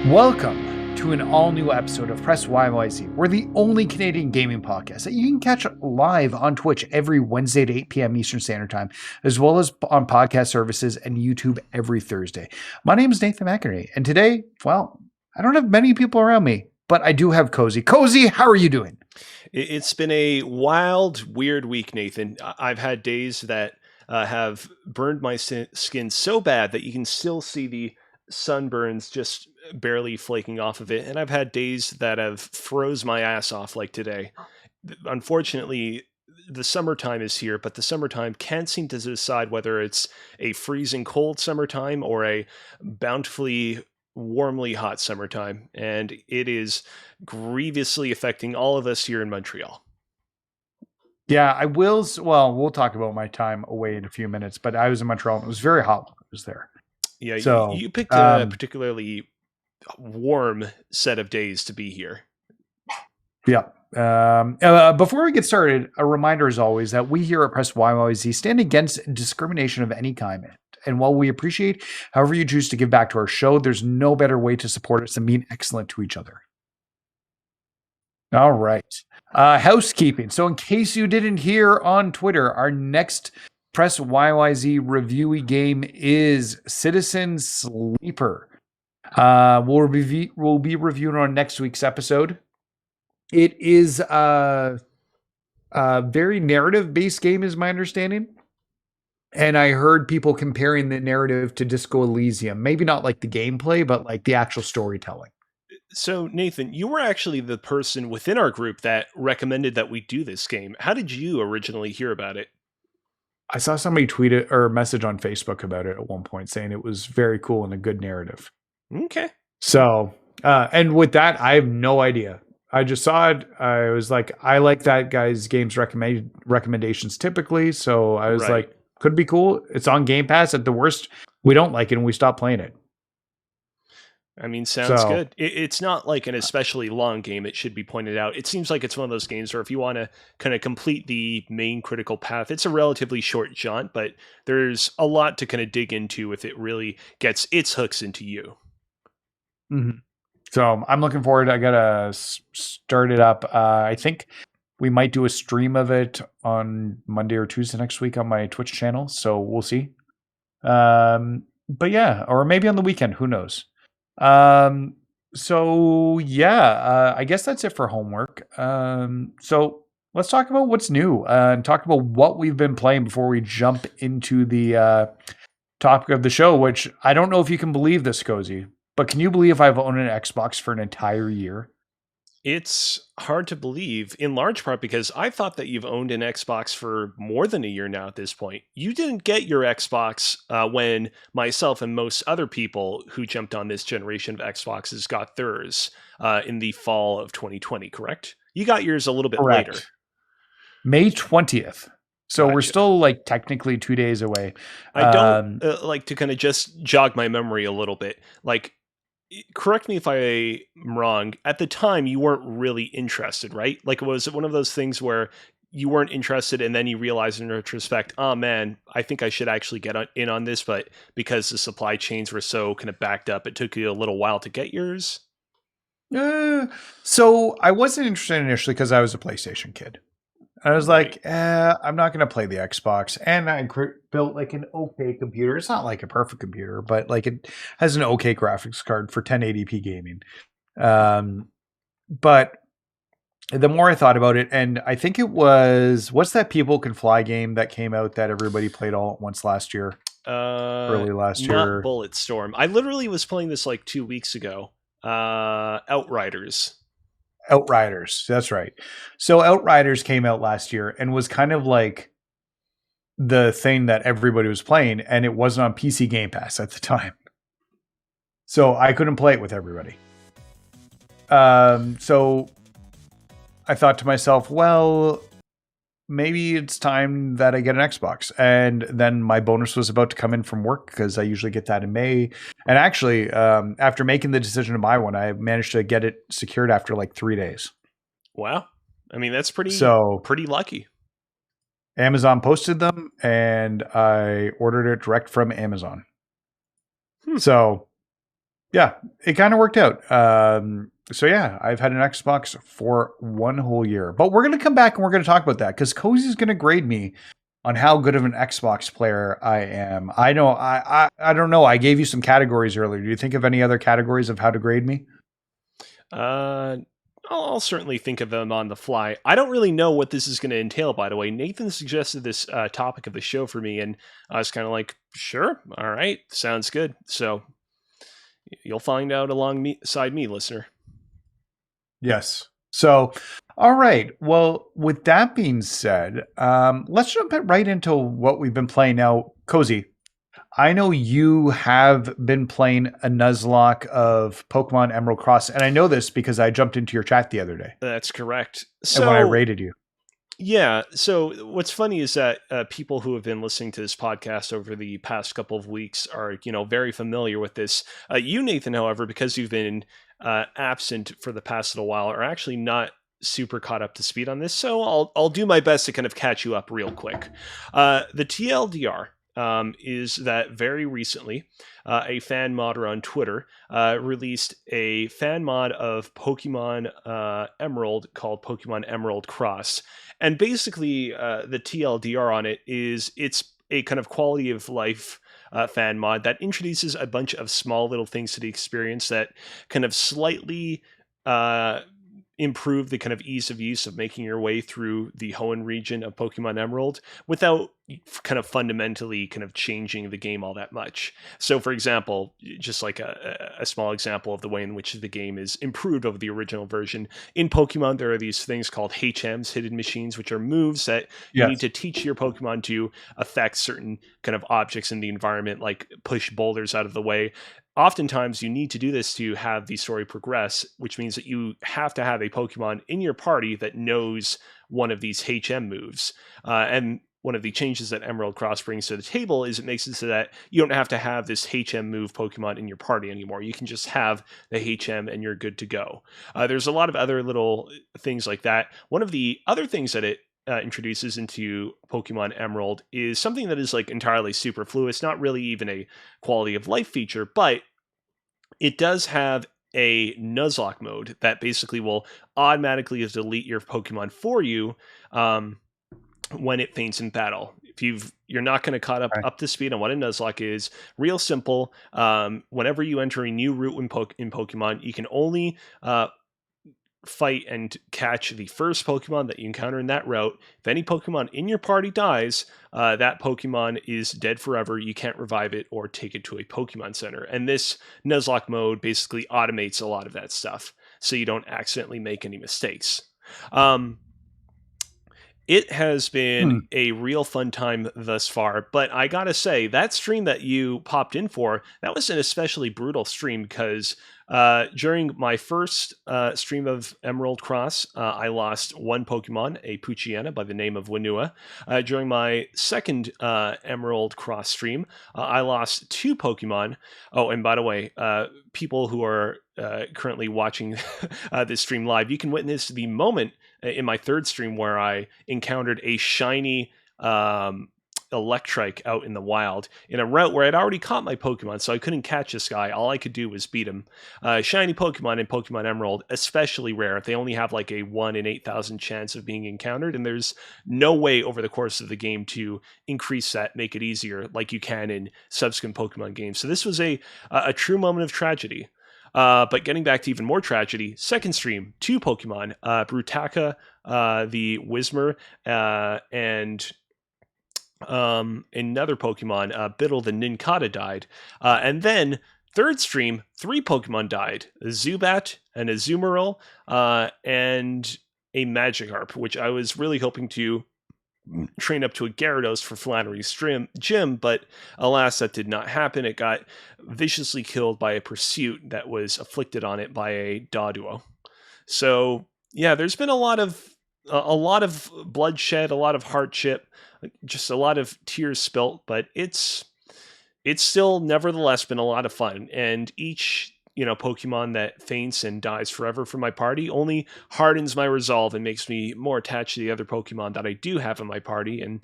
Welcome to an all-new episode of Press YYZ. We're the only Canadian gaming podcast that you can catch live on Twitch every Wednesday at 8 p.m. Eastern Standard Time, as well as on podcast services and YouTube every Thursday. My name is Nathan McInerney, and today, well, I don't have many people around me, but I do have Kozi. Kozi, how are you doing? It's been a wild, weird week, Nathan. I've had days that have burned my skin so bad that you can still see the sunburns just barely flaking off of it. And I've had days that have froze my ass off like today. Unfortunately, the summertime is here, but the summertime can't seem to decide whether it's a freezing cold summertime or a bountifully warmly hot summertime. And it is grievously affecting all of us here in Montreal. Yeah, I will. Well, we'll talk about my time away in a few minutes, but I was in Montreal and it was very hot when I was there. Yeah, so you picked a particularly warm set of days to be here. Yeah. Before we get started, a reminder as always that we here at Press YYZ stand against discrimination of any kind. And while we appreciate however you choose to give back to our show, there's no better way to support us than being excellent to each other. All right. Housekeeping. So in case you didn't hear on Twitter, our next Press YYZ reviewy game is Citizen Sleeper. We'll be reviewing on next week's episode. It is a very narrative-based game, is my understanding. And I heard people comparing the narrative to Disco Elysium. Maybe not like the gameplay, but like the actual storytelling. So, Nathan, you were actually the person within our group that recommended that we do this game. How did you originally hear about it? I saw somebody tweet it or message on Facebook about it at one point saying it was very cool and a good narrative. Okay. So, and with that, I have no idea. I just saw it. I was like, I like that guy's games recommendations typically. So I was like, could be cool. It's on Game Pass. At the worst, we don't like it and we stop playing it. I mean, sounds good. It's not like an especially long game, it should be pointed out. It seems like it's one of those games where if you want to kind of complete the main critical path, it's a relatively short jaunt, but there's a lot to kind of dig into if it really gets its hooks into you. Mm-hmm. So I'm looking forward. I got to start it up. I think we might do a stream of it on Monday or Tuesday next week on my Twitch channel. So we'll see. But yeah, or maybe on the weekend. Who knows? So yeah, I guess that's it for homework. So let's talk about what's new and talk about what we've been playing before we jump into the topic of the show, which I don't know if you can believe this, Kozi, but can you believe I've owned an Xbox for an entire year? It's hard to believe, in large part because I thought that you've owned an Xbox for more than a year now at this point. You didn't get your Xbox when myself and most other people who jumped on this generation of Xboxes got theirs in the fall of 2020, correct? You got yours a little bit later. May 20th. So we're still like technically 2 days away. I don't like to kind of just jog my memory a little bit. Like, correct me if I'm wrong, at the time you weren't really interested, right? Like, was it one of those things where you weren't interested and then you realized in retrospect, oh man, I think I should actually get in on this, but because the supply chains were so kind of backed up, it took you a little while to get yours? So I wasn't interested initially because I was a PlayStation kid. I was like, I'm not going to play the Xbox. And I built like an okay computer. It's not like a perfect computer, but like it has an okay graphics card for 1080p gaming. But the more I thought about it, and I think it was, what's that People Can Fly game that came out that everybody played all at once last year? Early last year. Not Bulletstorm. I literally was playing this like 2 weeks ago. Outriders. Outriders, that's right. So Outriders came out last year and was kind of like the thing that everybody was playing, and it wasn't on PC Game Pass at the time. So I couldn't play it with everybody. So I thought to myself, well, maybe it's time that I get an Xbox. And then my bonus was about to come in from work because I usually get that in May. And actually, after making the decision to buy one, I managed to get it secured after like 3 days. Wow. I mean, that's pretty lucky. Amazon posted them and I ordered it direct from Amazon. So Yeah, it kind of worked out. So yeah, I've had an Xbox for 1 whole year, but we're going to come back and we're going to talk about that because Kozi's going to grade me on how good of an Xbox player I am. I know I don't know. I gave you some categories earlier. Do you think of any other categories of how to grade me? Uh, I'll certainly think of them on the fly. I don't really know what this is going to entail, by the way. Nathan suggested this topic of the show for me, and I was kind of like, sure, all right, sounds good. So you'll find out alongside me, listener. Yes. So, all right. Well, with that being said, let's jump right into what we've been playing now. Cozy, I know you have been playing a Nuzlocke of Pokemon Emerald Cross, and I know this because I jumped into your chat the other day That's correct. and when I So rated you. yeah. So what's funny is that people who have been listening to this podcast over the past couple of weeks are, very familiar with this. You, Nathan, however, because you've been absent for the past little while, are actually not super caught up to speed on this. So I'll do my best to kind of catch you up real quick. The TLDR. Is that very recently a fan modder on Twitter released a fan mod of Pokemon Emerald called Pokemon Emerald Cross. And basically, the TLDR on it is it's a kind of quality of life fan mod that introduces a bunch of small little things to the experience that kind of slightly uh, improve the kind of ease of use of making your way through the Hoenn region of Pokemon Emerald without kind of fundamentally kind of changing the game all that much. So, for example, just like a small example of the way in which the game is improved over the original version, in Pokemon, there are these things called HMs, hidden machines, which are moves that you need Yes. to teach your Pokemon to affect certain kind of objects in the environment, like push boulders out of the way. Oftentimes you need to do this to have the story progress, which means that you have to have a Pokemon in your party that knows one of these HM moves. And one of the changes that Emerald Cross brings to the table is it makes it so that you don't have to have this HM move Pokemon in your party anymore. You can just have the HM and you're good to go. There's a lot of other little things like that. One of the other things that it introduces into Pokemon Emerald is something that is like entirely superfluous, not really even a quality of life feature, but it does have a Nuzlocke mode that basically will automatically delete your Pokemon for you when it faints in battle. If you're not going to caught Okay. up to speed on what a Nuzlocke is, real simple. Whenever you enter a new route in Pokemon, you can only fight and catch the first Pokemon that you encounter in that route. If any Pokemon in your party dies, that Pokemon is dead forever. You can't revive it or take it to a Pokemon Center. And this Nuzlocke mode basically automates a lot of that stuff, so you don't accidentally make any mistakes. Um, it has been Hmm. a real fun time thus far, but I gotta say, that stream that you popped in for, that was an especially brutal stream because during my first stream of Emerald Cross, I lost one Pokemon, a Poochyena by the name of Winua. During my second Emerald Cross stream, I lost two Pokemon. Oh, and by the way, people who are currently watching this stream live, you can witness the moment in my third stream where I encountered a shiny Electrike out in the wild in a route where I'd already caught my Pokemon, so I couldn't catch this guy. All I could do was beat him. Shiny Pokemon in Pokemon Emerald, especially rare. They only have like a 1 in 8,000 chance of being encountered, and there's no way over the course of the game to increase that, make it easier like you can in subsequent Pokemon games. So this was a true moment of tragedy. But getting back to even more tragedy, second stream, two Pokemon, Brutaka, the Whismur, and another Pokemon, Biddle the Nincada died. And then third stream, three Pokemon died: a Zubat, an Azumarill, and a Magikarp, which I was really hoping to train up to a Gyarados for Flannery's gym, but alas, that did not happen. It got viciously killed by a pursuit that was afflicted on it by a Doduo. So yeah, there's been a lot of bloodshed, a lot of hardship, just a lot of tears spilt, but it's still nevertheless been a lot of fun. And each Pokemon that faints and dies forever from my party only hardens my resolve and makes me more attached to the other Pokemon that I do have in my party. And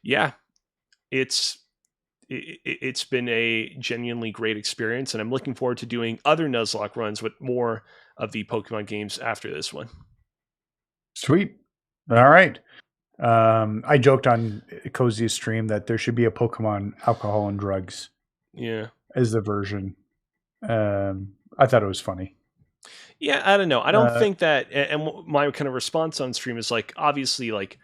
yeah, it's it's been a genuinely great experience, and I'm looking forward to doing other Nuzlocke runs with more of the Pokemon games after this one. Sweet. All right. I joked on Kozi's stream that there should be a Pokemon alcohol and drugs Yeah. as the version. I thought it was funny. Yeah, I don't know. I don't Uh, think that, and my kind of response on stream is like, obviously, like,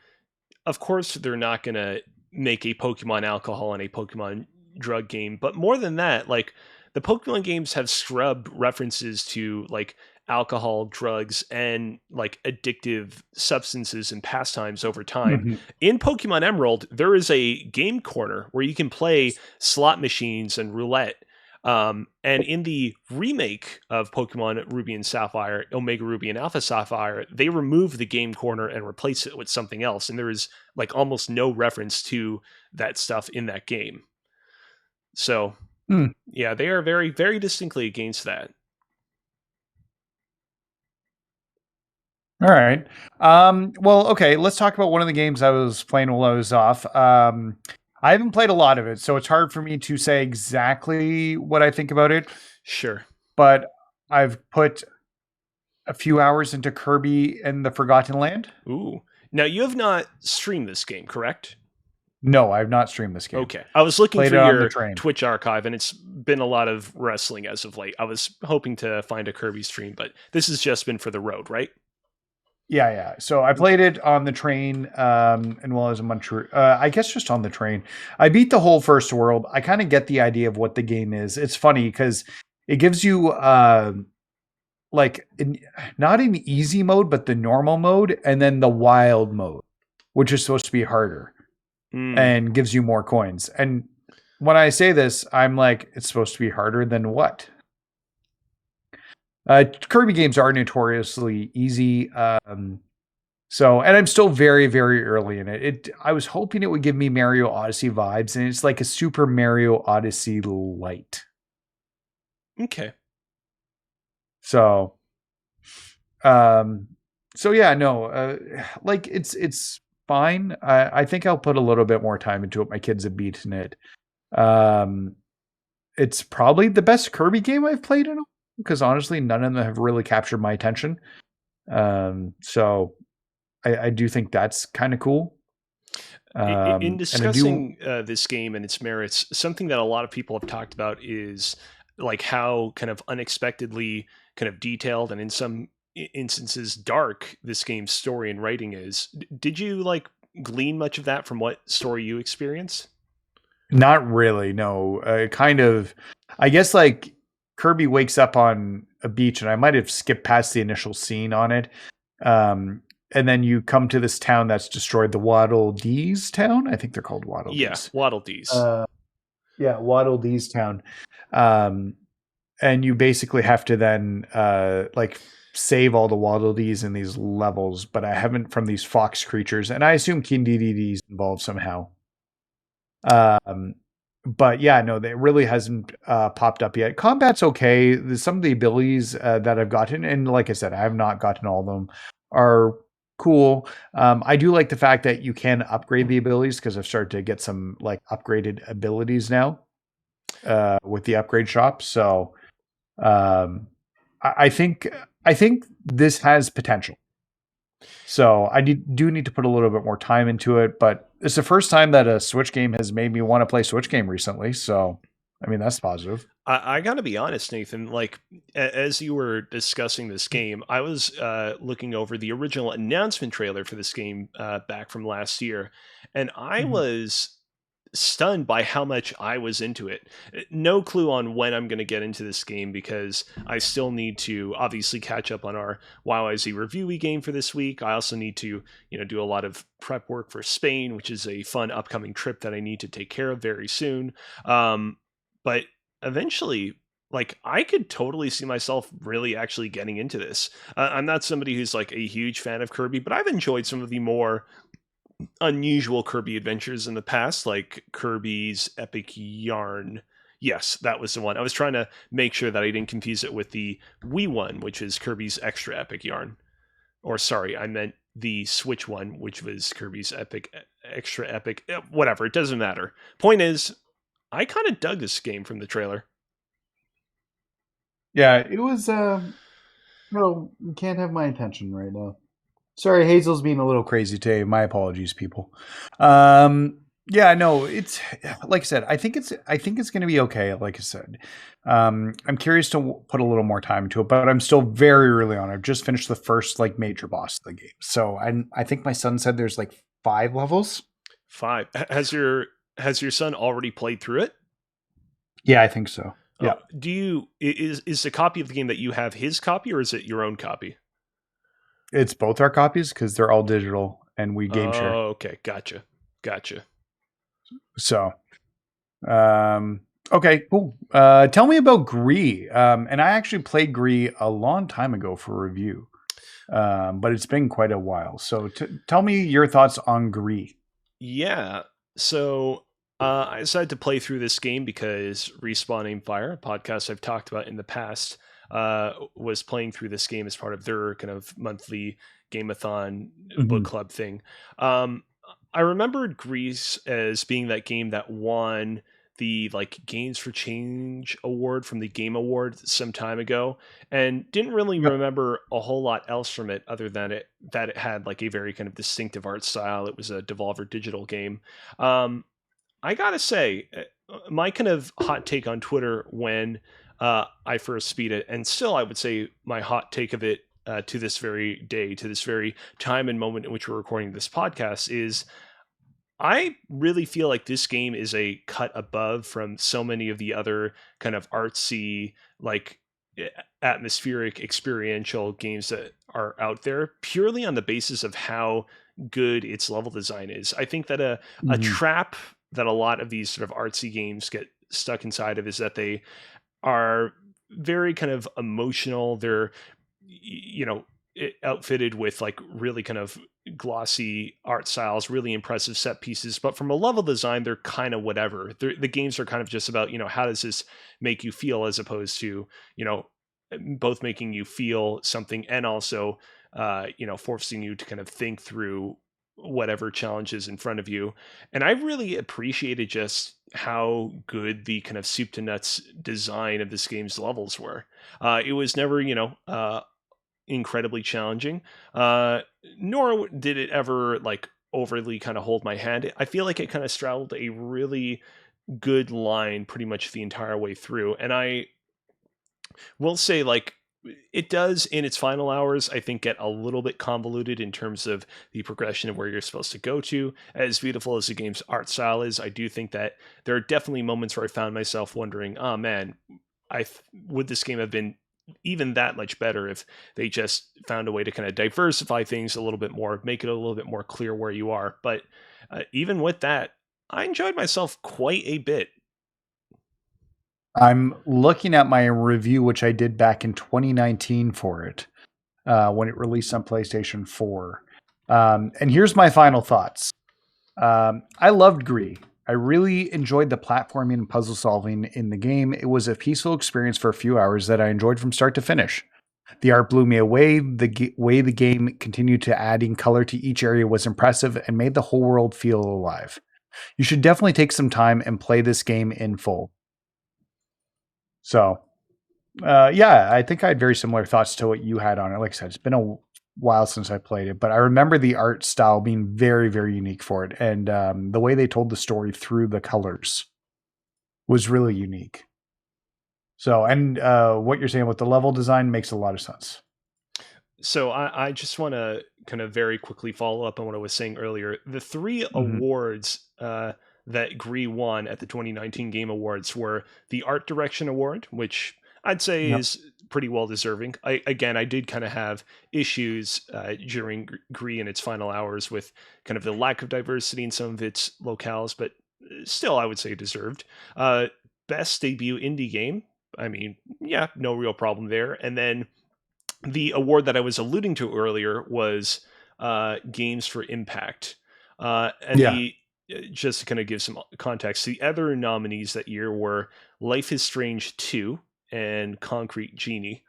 of course, they're not going to make a Pokemon alcohol and a Pokemon drug game. But more than that, like, the Pokemon games have scrubbed references to like alcohol, drugs, and like addictive substances and pastimes over time. mhm. In Pokemon Emerald, there is a game corner where you can play slot machines and roulette. And in the remake of Pokemon Ruby and Sapphire, Omega Ruby and Alpha Sapphire, they remove the game corner and replace it with something else. And there is like almost no reference to that stuff in that game. So, Mm. yeah, they are very, very distinctly against that. All right. Well, okay. Let's talk about one of the games I was playing while I was off. I haven't played a lot of it, so it's hard for me to say exactly what I think about it. Sure. But I've put a few hours into Kirby and the Forgotten Land. Ooh. Now, you have not streamed this game, correct? No, I have not streamed this game. Okay. I was looking Played for it on the your train. Twitch archive, and it's been a lot of wrestling as of late. I was hoping to find a Kirby stream, but this has just been for the road, right? Yeah. So I played it on the train, and while I was in Montreal, I guess just on the train. I beat the whole first world. I kind of get the idea of what the game is. It's funny because it gives you like not an easy mode, but the normal mode, and then the wild mode, which is supposed to be harder Mm. and gives you more coins. And when I say this, I'm like, it's supposed to be harder than what? Kirby games are notoriously easy. So, and I'm still very, very early in it. I was hoping it would give me Mario Odyssey vibes, and it's like a Super Mario Odyssey light. Okay. So, um, so yeah, no, like it's fine. I think I'll put a little bit more time into it. My kids have beaten it. Um, it's probably the best Kirby game I've played in because honestly, none of them have really captured my attention. So I do think that's kind of cool. In And I do. discussing this game and its merits, something that a lot of people have talked about is like how kind of unexpectedly kind of detailed and in some instances dark this game's story and writing is. Did you like glean much of that from what story you experienced? Not really, no. Kind of, I guess like Kirby wakes up on a beach, and I might have skipped past the initial scene on it. And then you come to this town that's destroyed, the Waddle Dees town. I think they're called Waddle Yeah, Dees. Waddle Dees. Yeah, Waddle Dees town. Um, and you basically have to then like save all the Waddle Dees in these levels, but I haven't from these fox creatures, and I assume King Dedede's involved somehow. Um, but yeah, no, it really hasn't popped up yet. Combat's okay. Some of the abilities that I've gotten, and like I said, I have not gotten all of them, are cool. I do like the fact that you can upgrade the abilities because I've started to get some like upgraded abilities now with the upgrade shop. So um, I think this has potential. So I do need to put a little bit more time into it, but it's the first time that a Switch game has made me want to play Switch game recently. So, I mean, that's positive. I gotta be honest, Nathan. Like as you were discussing this game, I was looking over the original announcement trailer for this game back from last year, and I Mhm. was stunned by how much I was into it. No clue on when I'm going to get into this game because I still need to obviously catch up on our YYZ review game for this week. I also need to, do a lot of prep work for Spain, which is a fun upcoming trip that I need to take care of very soon. But eventually, like I could totally see myself really actually getting into this. I'm not somebody who's like a huge fan of Kirby, but I've enjoyed some of the more unusual Kirby adventures in the past, like Kirby's Epic Yarn. Yes, that was the one. I was trying to make sure that I didn't confuse it with the Wii one, which is Kirby's Extra Epic Yarn. Or sorry, I meant the Switch one, which was Kirby's Epic Extra Epic. Whatever, it doesn't matter. Point is, I kind of dug this game from the trailer. Yeah, it was. No, you can't have my attention right now. Sorry, Hazel's being a little crazy today. My apologies, people. Yeah, no, it's like I said. I think it's going to be okay. Like I said, I'm curious to put a little more time into it, but I'm still very early on. I've just finished the first like major boss of the game, so I think my son said there's like 5 levels. 5. Has your son already played through it? Yeah, I think so. Oh, Yeah, is the copy of the game that you have his copy, or is it your own copy? it's both our copies because they're all digital and we game share. Oh, okay, gotcha. So okay, cool. Tell me about Gree. And I actually played Gree a long time ago for review. But it's been quite a while. So tell me your thoughts on Gree. Yeah. So I decided to play through this game because Respawning Fire, a podcast I've talked about in the past, was playing through this game as part of their kind of monthly Gameathon book Mhm. club thing. Um, I remembered Grease as being that game that won the like Games for Change award from the Game Award some time ago, and didn't really Yep. remember a whole lot else from it other than it had like a very kind of distinctive art style. It was a Devolver Digital game. Um, I gotta say, my kind of hot take on Twitter when I first beat it, and still I would say my hot take of it to this very day, to this very time and moment in which we're recording this podcast, is I really feel like this game is a cut above from so many of the other kind of artsy, like atmospheric, experiential games that are out there, purely on the basis of how good its level design is. I think that a Mhm. trap that a lot of these sort of artsy games get stuck inside of is that they are very kind of emotional. They're outfitted with like really kind of glossy art styles, really impressive set pieces, but from a level design they're kind of whatever. The games are kind of just about, how does this make you feel, as opposed to, both making you feel something and also forcing you to kind of think through whatever challenges in front of you. And I really appreciated just how good the kind of soup to nuts design of this game's levels were. It was never, incredibly challenging, uh, nor did it ever like overly kind of hold my hand. I feel like it kind of straddled a really good line pretty much the entire way through. And I will say, like, it does in its final hours, I think, get a little bit convoluted in terms of the progression of where you're supposed to go to. As beautiful as the game's art style is, I do think that there are definitely moments where I found myself wondering, oh man, would this game have been even that much better if they just found a way to kind of diversify things a little bit more, make it a little bit more clear where you are. But even with that, I enjoyed myself quite a bit. I'm looking at my review, which I did back in 2019 for it, when it released on PlayStation 4. And here's my final thoughts. I loved Gree. I really enjoyed the platforming and puzzle solving in the game. It was a peaceful experience for a few hours that I enjoyed from start to finish. The art blew me away. The way the game continued to adding color to each area was impressive and made the whole world feel alive. You should definitely take some time and play this game in full. So, yeah, I think I had very similar thoughts to what you had on it. Like I said, it's been a while since I played it, but I remember the art style being very, very unique for it, and the way they told the story through the colors was really unique. So, and what you're saying with the level design makes a lot of sense. So I just want to kind of very quickly follow up on what I was saying earlier. The three Hmm. awards that Gree won at the 2019 Game Awards were the Art Direction Award, which I'd say Yep. is pretty well deserving. I did kind of have issues during Gree in its final hours with kind of the lack of diversity in some of its locales, but still I would say deserved. Best debut indie game. I mean, yeah, no real problem there. And then the award that I was alluding to earlier was Games for Impact. And Yeah. the Just to kind of give some context, the other nominees that year were Life is Strange 2 and Concrete Genie,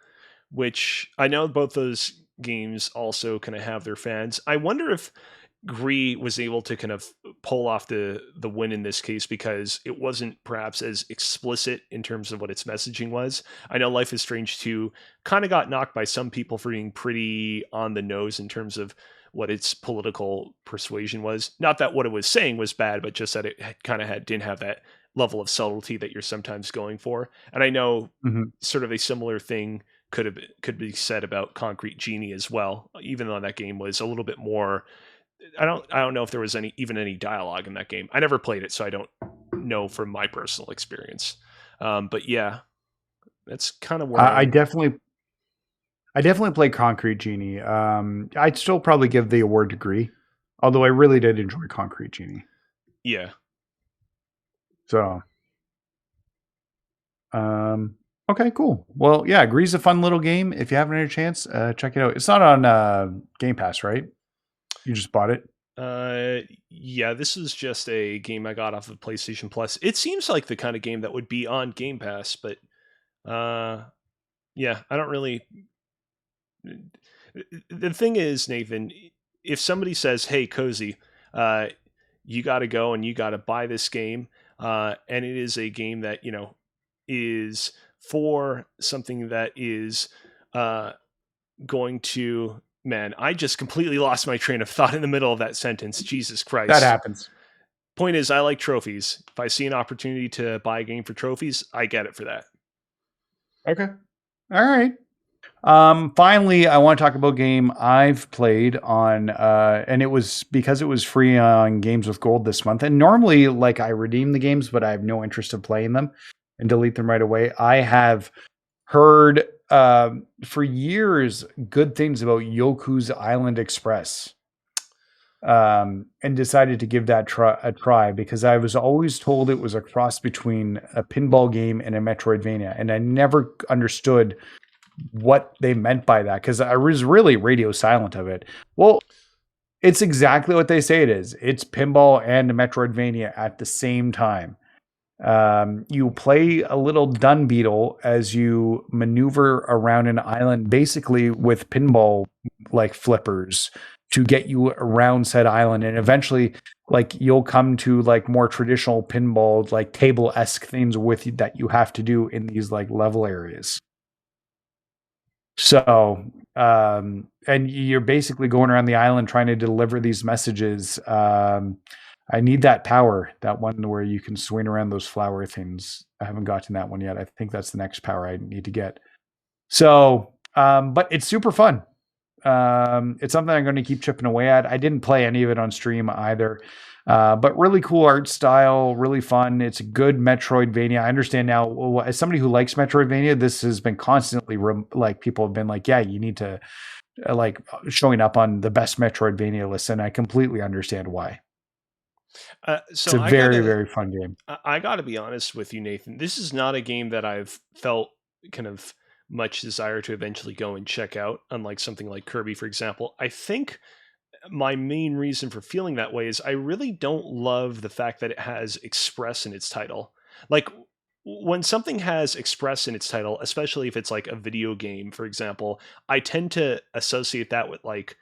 which I know both those games also kind of have their fans. I wonder if Gree was able to kind of pull off the win in this case because it wasn't perhaps as explicit in terms of what its messaging was. I know Life is Strange 2 kind of got knocked by some people for being pretty on the nose in terms of what its political persuasion was. Not that what it was saying was bad, but just that it kind of didn't have that level of subtlety that you're sometimes going for. And I know sort of a similar thing could be said about Concrete Genie as well, even though that game was a little bit more. I don't know if there was even any dialogue in that game. I never played it, so I don't know from my personal experience. But yeah, that's kind of where I definitely play Concrete Genie. I'd still probably give the award to Gree, although I really did enjoy Concrete Genie. Yeah. So, okay, cool. Well, yeah, Gree's a fun little game. If you haven't had a chance, check it out. It's not on Game Pass, right? You just bought it? Yeah, this is just a game I got off of PlayStation Plus. It seems like the kind of game that would be on Game Pass, but yeah, I don't really. The thing is, Nathan, if somebody says, "Hey, Kozi, you got to go and you got to buy this game," and it is a game that is for something that is going to. Man, I just completely lost my train of thought in the middle of that sentence. Jesus Christ. That happens. Point is, I like trophies. If I see an opportunity to buy a game for trophies, I get it for that. Okay. All right. Finally, I want to talk about a game I've played on, and it was because it was free on Games with Gold this month. And normally, like, I redeem the games, but I have no interest in playing them and delete them right away. I have heard for years good things about Yoku's Island Express, and decided to give that a try because I was always told it was a cross between a pinball game and a Metroidvania, and I never understood what they meant by that because I was really radio silent of it. Well, it's exactly what they say it is. It's pinball and a Metroidvania at the same time. You play a little dung beetle as you maneuver around an island, basically with pinball like flippers to get you around said island. And eventually, like, you'll come to like more traditional pinball, like table-esque things with you that you have to do in these like level areas. So, and you're basically going around the island trying to deliver these messages. I need that power, that one where you can swing around those flower things. I haven't gotten that one yet. I think that's the next power I need to get. So, but it's super fun. It's something I'm going to keep chipping away at. I didn't play any of it on stream either. But really cool art style, really fun. It's a good Metroidvania. I understand now, as somebody who likes Metroidvania, this has been constantly like people have been like, yeah, you need to like showing up on the best Metroidvania list, and I completely understand why. So it's a very fun game. I got to be honest with you, Nathan. This is not a game that I've felt kind of much desire to eventually go and check out, unlike something like Kirby, for example. I think my main reason for feeling that way is I really don't love the fact that it has Express in its title. Like, when something has Express in its title, especially if it's like a video game, for example, I tend to associate that with like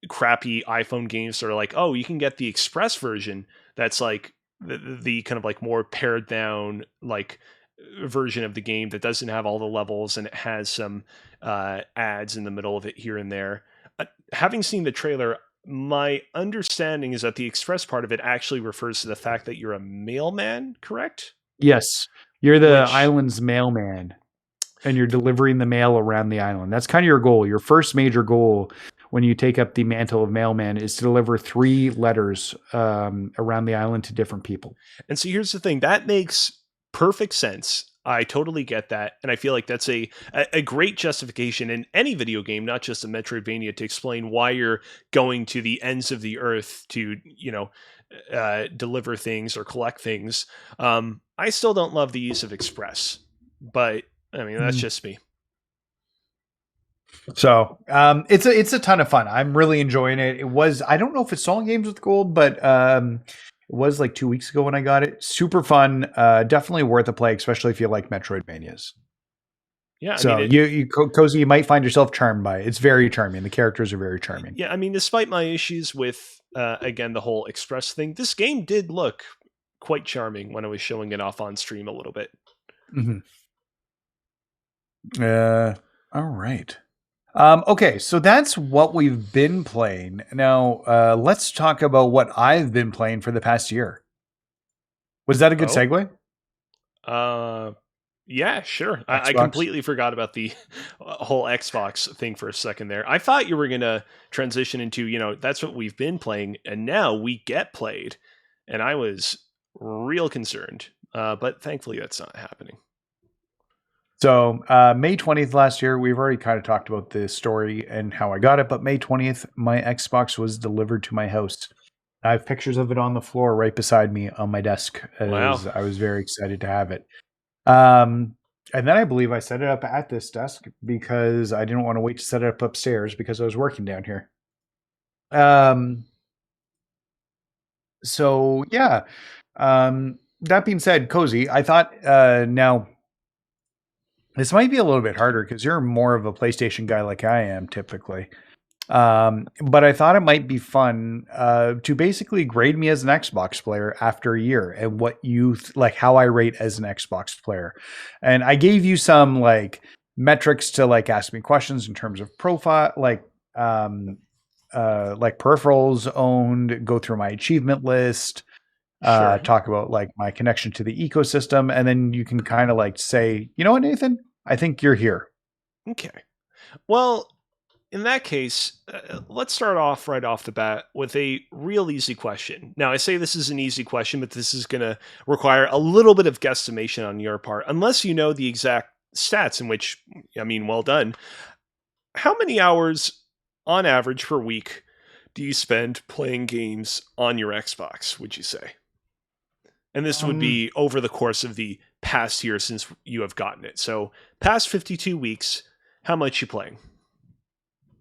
crappy iPhone games that are like, oh, you can get the Express version that's like the kind of like more pared down like version of the game that doesn't have all the levels and it has some ads in the middle of it here and there. Having seen the trailer, my understanding is that the Express part of it actually refers to the fact that you're a mailman, correct? Yes. You're the island's mailman and you're delivering the mail around the island. That's kind of your goal. Your first major goal when you take up the mantle of mailman is to deliver 3 letters around the island to different people. And so here's the thing. That makes perfect sense. I totally get that. And I feel like that's a great justification in any video game, not just a Metroidvania, to explain why you're going to the ends of the earth to, deliver things or collect things. I still don't love the use of Express, but I mean, that's just me. So it's a ton of fun. I'm really enjoying it. It was, I don't know if it's still on Games with Gold, but it was like 2 weeks ago when I got it. Super fun. Definitely worth a play, especially if you like Metroidvanias. Yeah, I mean, So Kozi, you might find yourself charmed by it. It's very charming. The characters are very charming. yeah, I mean, despite my issues with again the whole Express thing, this game did look quite charming when I was showing it off on stream a little bit. Mm-hmm. All right. Okay, so that's what we've been playing. Now, let's talk about what I've been playing for the past year. Was that a good segue? Yeah, sure. I completely forgot about the whole Xbox thing for a second there. I thought you were going to transition into, that's what we've been playing, and now we get played. And I was real concerned. But thankfully, that's not happening. So, May 20th last year, we've already kind of talked about the story and how I got it, but May 20th, my Xbox was delivered to my house. I have pictures of it on the floor right beside me on my desk. Wow. I was very excited to have it. And then I believe I set it up at this desk because I didn't want to wait to set it up upstairs because I was working down here. So yeah. That being said, Kozi, I thought now this might be a little bit harder because you're more of a PlayStation guy like I am typically. But I thought it might be fun to basically grade me as an Xbox player after a year and what you like how I rate as an Xbox player. And I gave you some like metrics to like ask me questions in terms of profile, like peripherals owned, go through my achievement list, Sure. talk about like my connection to the ecosystem, and then you can kind of like say, you know what, Nathan, I think you're here. Okay. Well, in that case, let's start off right off the bat with a real easy question. Now, I say this is an easy question, but this is going to require a little bit of guesstimation on your part, unless you know the exact stats, in which, I mean, well done. How many hours on average per week do you spend playing games on your Xbox, would you say? And this would be over the course of the past year since you have gotten it. So, past 52 weeks, how much you playing?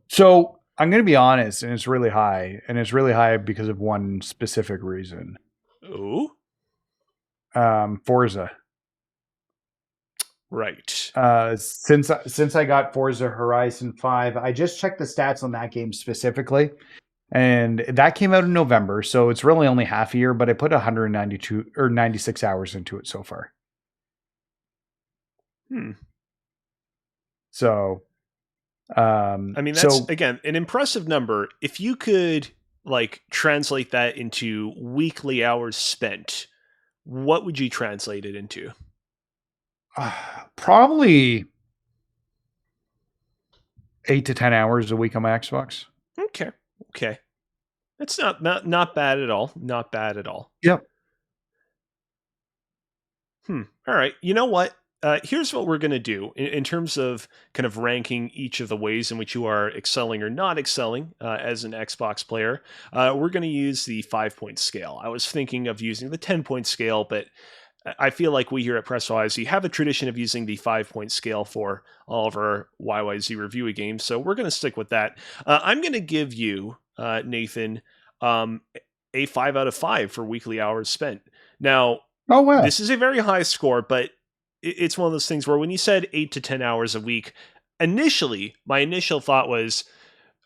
So I'm going to be honest, and it's really high, and it's really high because of one specific reason. Ooh. Forza. Right. Since I got Forza Horizon 5, I just checked the stats on that game specifically, and that came out in November, so it's really only half a year, but I put 192 or 96 hours into it so far. So I mean, that's again an impressive number. If you could like translate that into weekly hours spent, what would you translate it into? Probably 8 to 10 hours a week on my Xbox. Okay. That's not bad at all. Not bad at all. Yep. All right. You know what? Here's what we're going to do in terms of kind of ranking each of the ways in which you are excelling or not excelling as an Xbox player. We're going to use the 5-point scale. I was thinking of using the 10-point scale, but I feel like we here at Press YYZ have a tradition of using the 5-point scale for all of our YYZ review games, so we're going to stick with that. I'm going to give you, Nathan, a 5 out of 5 for weekly hours spent. Now, oh wow, this is a very high score, but it's one of those things where when you said 8 to 10 hours a week, initially, my initial thought was,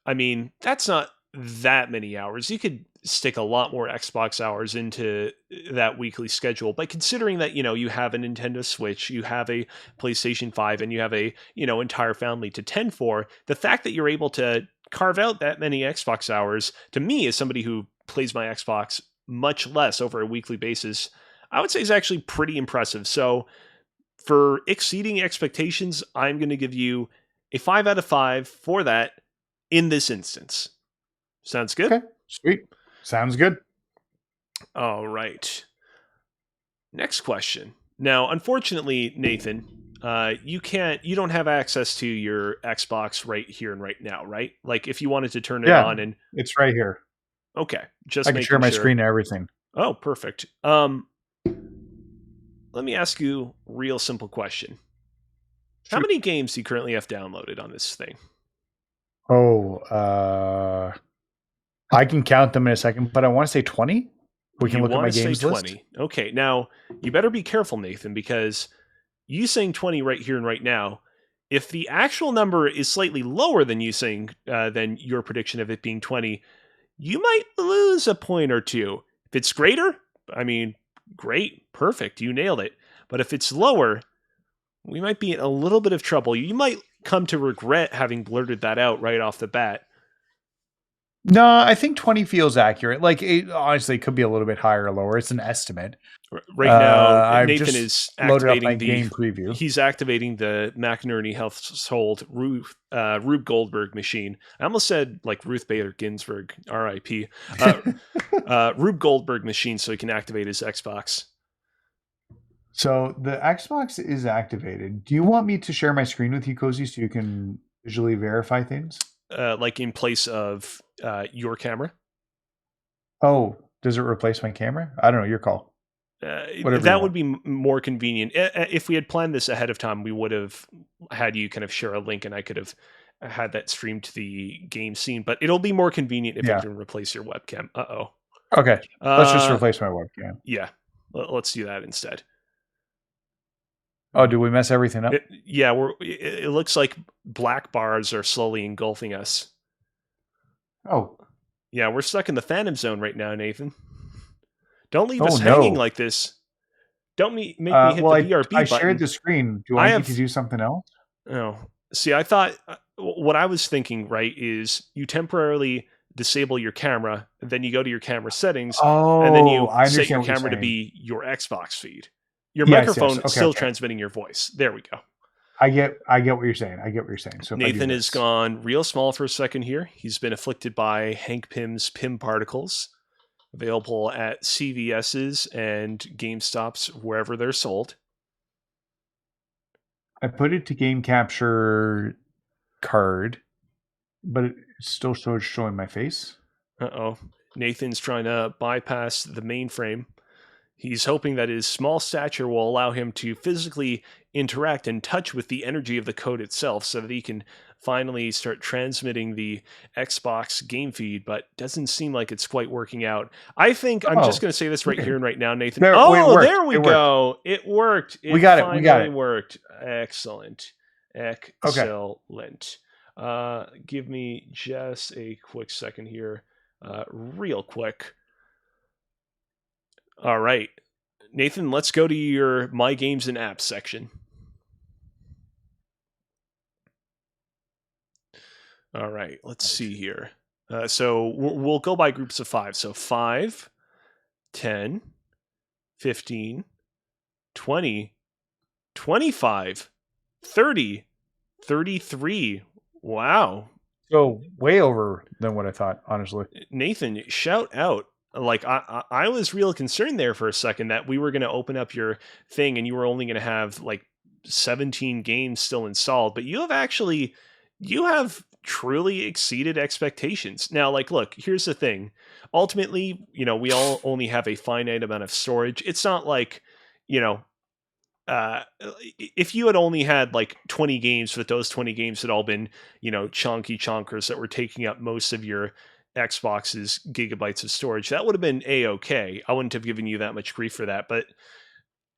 I mean, that's not that many hours. You could stick a lot more Xbox hours into that weekly schedule. But considering that, you have a Nintendo Switch, you have a PlayStation 5, and you have a, entire family to tend for, the fact that you're able to carve out that many Xbox hours, to me, as somebody who plays my Xbox much less over a weekly basis, I would say is actually pretty impressive. So for exceeding expectations, I'm going to give you a 5 out of 5 for that in this instance. Sounds good? Okay, sweet. Sounds good. All right. Next question. Now, unfortunately, Nathan, you don't have access to your Xbox right here and right now, right? Like if you wanted to turn it on and it's right here. Okay. Just I can share my screen and everything. Oh, perfect. Let me ask you a real simple question. How many games do you currently have downloaded on this thing? I can count them in a second, but I want to say 20. We can look at my games list. Okay, now you better be careful, Nathan, because you saying 20 right here and right now If the actual number is slightly lower than you saying than your prediction of it being 20, you might lose a point or two. If it's greater, I mean, great, perfect, you nailed it. But if it's lower, we might be in a little bit of trouble. You might come to regret having blurted that out right off the bat. No, I think 20 feels accurate. Like, it honestly could be a little bit higher or lower. It's an estimate. Right now, I've Nathan just is loaded up my activating game preview. He's activating the McInerney household Rube Goldberg machine. I almost said like Ruth Bader Ginsburg, R.I.P. Rube Goldberg machine, so he can activate his Xbox. So the Xbox is activated. Do you want me to share my screen with you, Kozi, so you can visually verify things? Like in place of your camera? Oh, does it replace my camera? I don't know. Your call. That would be more convenient. If we had planned this ahead of time, we would have had you kind of share a link and I could have had that streamed to the game scene, but it'll be more convenient if you can replace your webcam. Okay. Let's just replace my webcam. Yeah. Let's do that instead. Oh, do we mess everything up? It looks like black bars are slowly engulfing us. Oh. Yeah, we're stuck in the Phantom Zone right now, Nathan. Don't leave us hanging like this. Don't make me hit the BRB button. I shared the screen. Do I need to do something else? Oh. See, I thought what I was thinking, right, is you temporarily disable your camera, and then you go to your camera settings, and then you set your camera to be your Xbox feed. Your microphone still transmitting your voice. There we go. I get what you're saying. So Nathan has gone real small for a second here. He's been afflicted by Hank Pym's Pym particles, available at CVS's and GameStops wherever they're sold. I put it to game capture card, but it still showing my face. Nathan's trying to bypass the mainframe. He's hoping that his small stature will allow him to physically interact and touch with the energy of the code itself so that he can finally start transmitting the Xbox game feed, but doesn't seem like it's quite working out. I think I'm just going to say this right here and right now, Nathan. There we go. It worked. We got it. It worked. Excellent. Excellent. Give me just a quick second here. Real quick. All right, Nathan, let's go to your My Games and Apps section. All right, let's see here. So we'll go by groups of 5. So 5, 10, 15, 20, 25, 30, 33. Wow. So way over than what I thought, honestly. Nathan, shout out. Like I was real concerned there for a second that we were going to open up your thing and you were only going to have like 17 games still installed, but you have truly exceeded expectations. Now, like, look, here's the thing. Ultimately, we all only have a finite amount of storage. It's not like, if you had only had like 20 games, but those 20 games had all been, chonky chonkers that were taking up most of your Xbox's gigabytes of storage, that would have been A-okay. I wouldn't have given you that much grief for that. But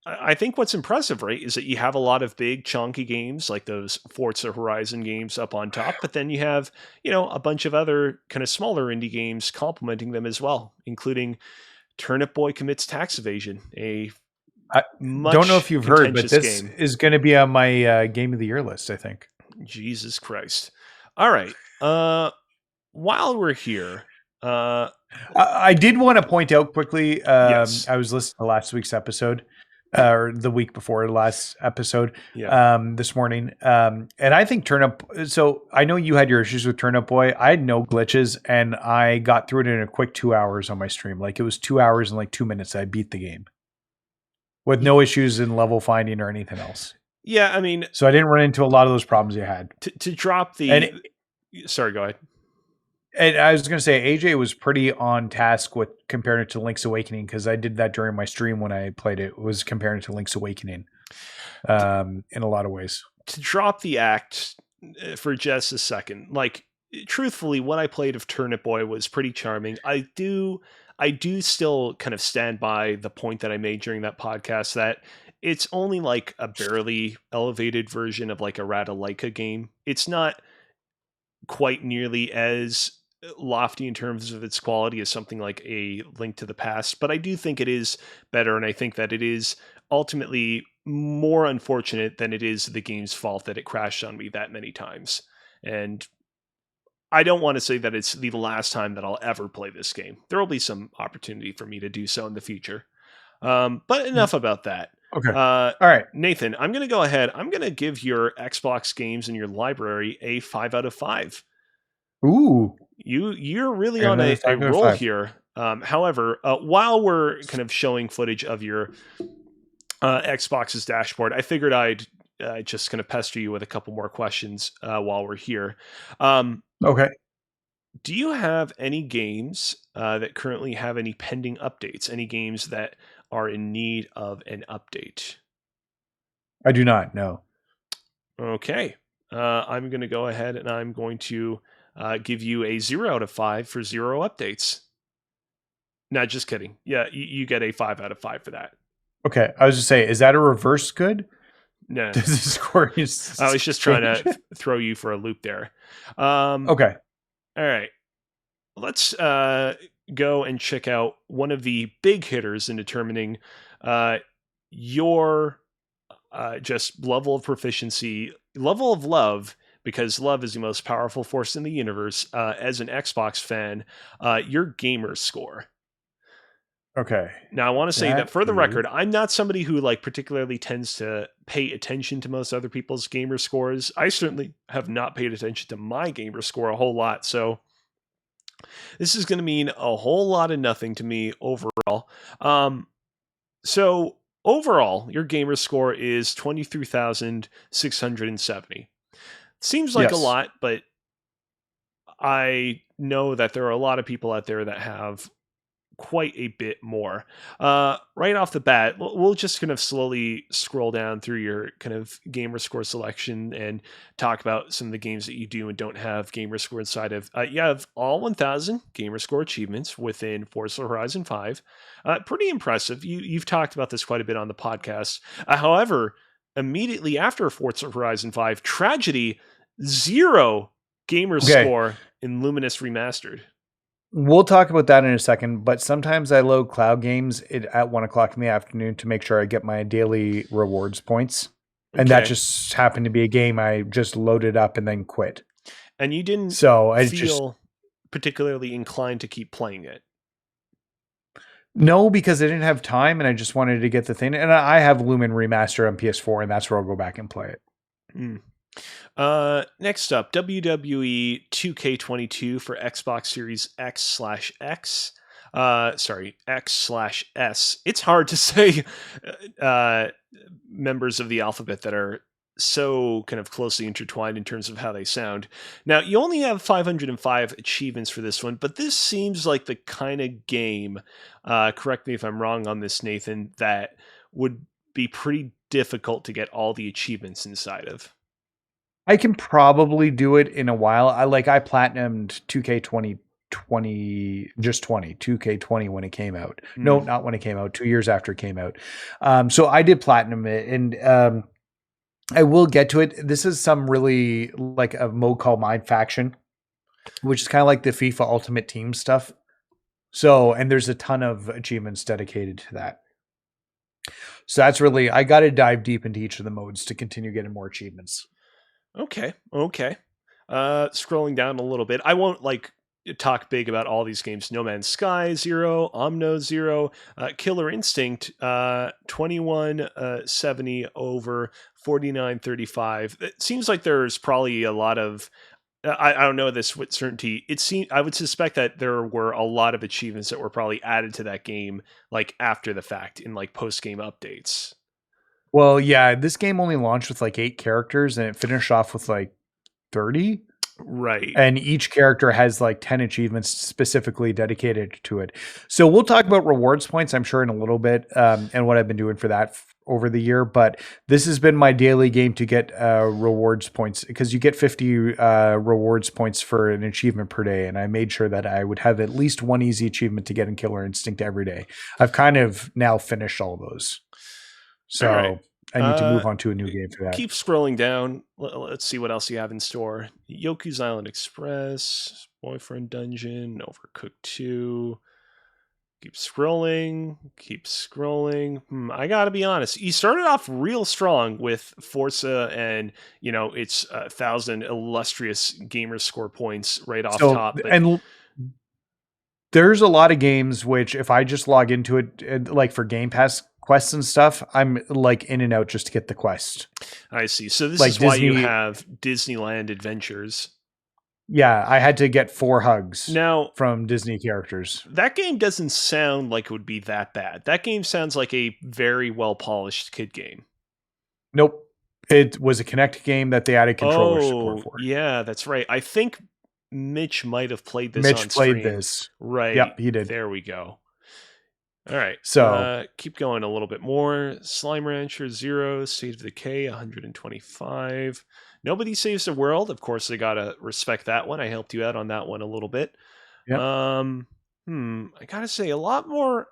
I think what's impressive, right, is that you have a lot of big chonky games like those Forza Horizon games up on top, but then you have, a bunch of other kind of smaller indie games complementing them as well, including Turnip Boy Commits Tax Evasion, I don't know if you've heard, but this is going to be on my Game of the Year list, I think. Jesus Christ. All right. While we're here, I did want to point out quickly, yes. I was listening to last week's episode, or the week before last episode, this morning. And I think so I know you had your issues with Turnip Boy. I had no glitches and I got through it in a quick 2 hours on my stream. Like it was 2 hours and like 2 minutes. I beat the game with no issues in level finding or anything else. Yeah. I mean, so I didn't run into a lot of those problems you had to drop the, sorry, go ahead. And I was going to say, AJ was pretty on task with comparing it to Link's Awakening because I did that during my stream when I played it. Was comparing it to Link's Awakening in a lot of ways. To drop the act for just a second, like truthfully, what I played of Turnip Boy was pretty charming. I do still kind of stand by the point that I made during that podcast that it's only like a barely elevated version of like a Ratalaika game. It's not quite nearly as lofty in terms of its quality as something like a Link to the Past, but I do think it is better, and I think that it is ultimately more unfortunate than it is the game's fault that it crashed on me that many times. And I don't want to say that it's the last time that I'll ever play this game. There will be some opportunity for me to do so in the future. But enough about that. Okay. All right. Nathan, I'm going to go ahead. I'm going to give your Xbox games in your library a 5 out of 5. Ooh. You're really on a roll here. However, while we're kind of showing footage of your Xbox's dashboard, I figured I'd just kind of pester you with a couple more questions while we're here. Okay. Do you have any games that currently have any pending updates? Any games that are in need of an update? I do not, no. Okay. I'm going to go ahead and I'm going to give you a 0 out of 5 for 0 updates. No, just kidding. Yeah, you get a 5 out of 5 for that. Okay. I was just saying, is that a reverse good? No. Does the score is I was just trying to throw you for a loop there. Okay. All right. Let's go and check out one of the big hitters in determining your just level of proficiency, level of love, because love is the most powerful force in the universe. As an Xbox fan, your gamer score. Okay. Now, I want to say that for the record, I'm not somebody who like particularly tends to pay attention to most other people's gamer scores. I certainly have not paid attention to my gamer score a whole lot, so this is going to mean a whole lot of nothing to me overall. So overall, your gamer score is 23,670. Seems like a lot, but I know that there are a lot of people out there that have quite a bit more. Right off the bat, we'll just kind of slowly scroll down through your kind of gamer score selection and talk about some of the games that you do and don't have gamer score inside of. You have all 1,000 gamer score achievements within Forza Horizon 5. Pretty impressive. You've talked about this quite a bit on the podcast. However, immediately after Forza Horizon 5, tragedy, 0 gamer score in Luminous Remastered. We'll talk about that in a second, but sometimes I load cloud games at 1 o'clock in the afternoon to make sure I get my daily rewards points. And that just happened to be a game I just loaded up and then quit. And you didn't feel particularly inclined to keep playing it? No, because I didn't have time and I just wanted to get the thing. And I have Lumen Remaster on PS4 and that's where I'll go back and play it. Next up, WWE 2K22 for Xbox Series X/X. X/S. It's hard to say members of the alphabet that are so kind of closely intertwined in terms of how they sound. Now, you only have 505 achievements for this one, but this seems like the kind of game, correct me if I'm wrong on this, Nathan, that would be pretty difficult to get all the achievements inside of. I can probably do it in a while. I platinumed 2K20 when it came out. No, not when it came out, 2 years after it came out. So I did platinum it, and I will get to it. This is some really like a mode called Mind Faction, which is kind of like the FIFA Ultimate Team stuff. So, and there's a ton of achievements dedicated to that. So that's really, I got to dive deep into each of the modes to continue getting more achievements. Okay. Scrolling down a little bit, I won't talk big about all these games. No Man's Sky 0, Omno 0, Killer Instinct 2170 over 4935. It seems like there's probably a lot of I don't know this with certainty. I would suspect that there were a lot of achievements that were probably added to that game like after the fact in like post game updates. Well, yeah, this game only launched with like 8 characters and it finished off with like 30. Right. And each character has like 10 achievements specifically dedicated to it. So we'll talk about rewards points, I'm sure, in a little bit, and what I've been doing for that over the year. But this has been my daily game to get rewards points, because you get 50 rewards points for an achievement per day. And I made sure that I would have at least one easy achievement to get in Killer Instinct every day. I've kind of now finished all those. All right. So I need to move on to a new game for that. Keep scrolling down. Let's see what else you have in store. Yoku's Island Express, Boyfriend Dungeon, Overcooked 2. Keep scrolling. Keep scrolling. I gotta be honest. You started off real strong with Forza and, its 1,000 illustrious gamer score points right off top. But and there's a lot of games which, if I just log into it, like for Game Pass quests and stuff, I'm like in and out just to get the quest. I see. So this is why you have Disneyland Adventures. Yeah, I had to get 4 hugs now from Disney characters. That game doesn't sound like it would be that bad. That game sounds like a very well-polished kid game. Nope. It was a Kinect game that they added controller support for. Yeah, that's right. I think Mitch might have played this on stream. Mitch played this. Right. Yep, he did. There we go. All right. So keep going a little bit more. Slime Rancher 0, State of Decay 125. Nobody Saves the World. Of course, I gotta respect that one. I helped you out on that one a little bit. Yep. I gotta say a lot more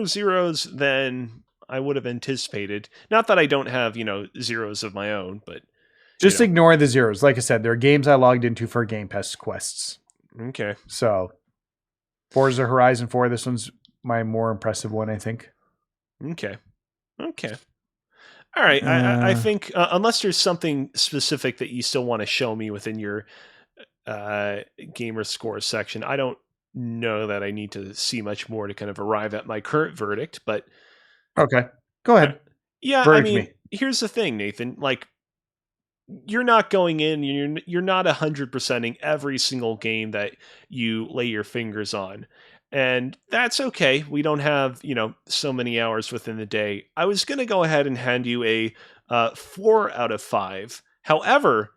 zeros than I would have anticipated. Not that I don't have, zeros of my own, but just ignore the zeros. Like I said, there are games I logged into for Game Pass quests. Okay. So Forza Horizon 4, this one's my more impressive one, I think. Okay. All right. I think unless there's something specific that you still want to show me within your gamer score section, I don't know that I need to see much more to kind of arrive at my current verdict. But okay, go ahead. Yeah, verdict here's the thing, Nathan. Like, you're not going in. You're not 100%ing every single game that you lay your fingers on. And that's okay. We don't have, so many hours within the day. I was going to go ahead and hand you a 4 out of 5. However,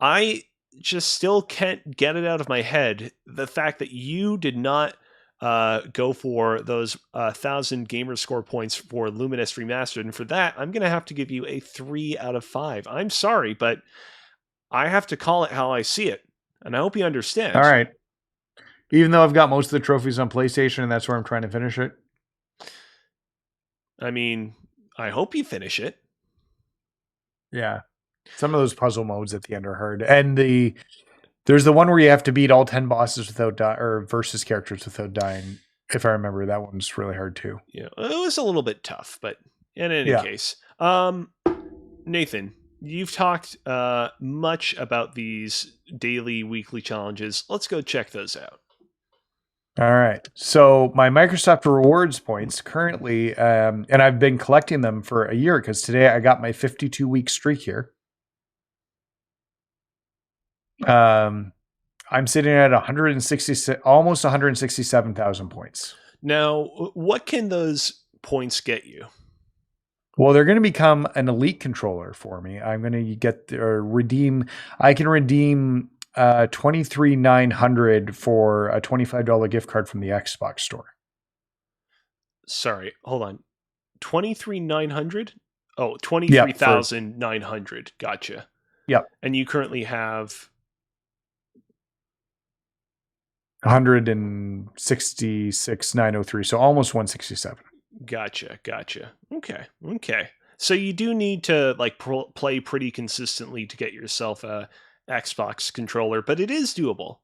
I just still can't get it out of my head. The fact that you did not go for those 1,000 gamer score points for Luminous Remastered. And for that, I'm going to have to give you a 3 out of 5. I'm sorry, but I have to call it how I see it. And I hope you understand. All right. Even though I've got most of the trophies on PlayStation and that's where I'm trying to finish it. I mean, I hope you finish it. Yeah. Some of those puzzle modes at the end are hard. And there's the one where you have to beat all 10 bosses without or versus characters without dying. If I remember, that one's really hard too. Yeah. It was a little bit tough, but in any case. Nathan, you've talked much about these daily, weekly challenges. Let's go check those out. All right. So my Microsoft rewards points currently, and I've been collecting them for a year because today I got my 52-week streak here. I'm sitting at 166, almost 167,000 points. Now, what can those points get you? Well, they're going to become an elite controller for me. I'm going to get or redeem. I can redeem 23,900 for a $25 gift card from the Xbox store. Sorry, hold on. 23,900? Oh, 23,900. Gotcha. Yep. And you currently have 166,903, so almost 167. Gotcha. Okay. So you do need to play pretty consistently to get yourself a Xbox controller, but it is doable.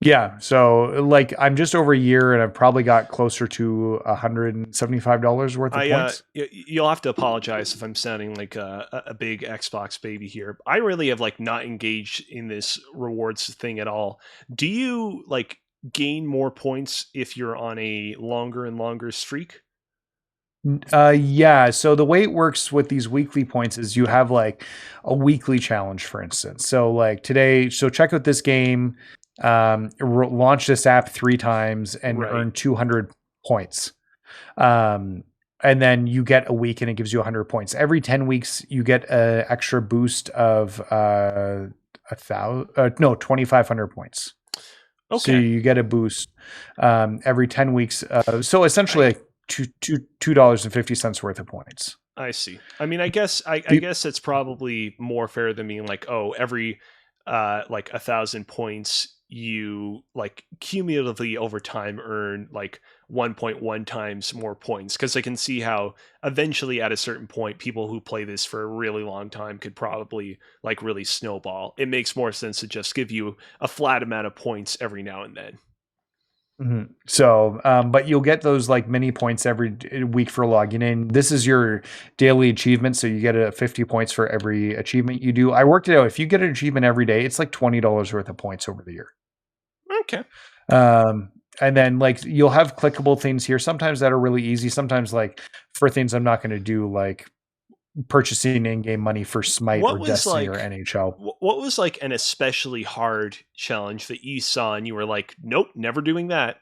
Yeah, so I'm just over a year and I've probably got closer to $175 worth of points. You'll have to apologize if I'm sounding like a big Xbox baby here. I really have not engaged in this rewards thing at all. Do you gain more points if you're on a longer and longer streak? Yeah. So the way it works with these weekly points is you have a weekly challenge, for instance. So today, check out this game, launch this app 3 times and earn 200 points. And then you get a week and it gives you 100 points. Every 10 weeks, you get an extra boost of 2,500 points. Okay. So you get a boost every 10 weeks. So essentially $2.50 worth of points. I see. I mean, I guess it's probably more fair than being every 1,000 points you like cumulatively over time earn like 1.1 times more points, because I can see how eventually at a certain point people who play this for a really long time could probably like really snowball. It makes more sense to just give you a flat amount of points every now and then. So, but you'll get those like mini points every week for logging in. This is your daily achievement. So you get 50 points for every achievement you do. I worked it out. If you get an achievement every day, it's like $20 worth of points over the year. Okay. And then like you'll have clickable things here. Sometimes that are really easy. Sometimes like for things I'm not going to do, like purchasing in-game money for Smite or Destiny or NHL. What was like an especially hard challenge that you saw and you were like, nope, never doing that?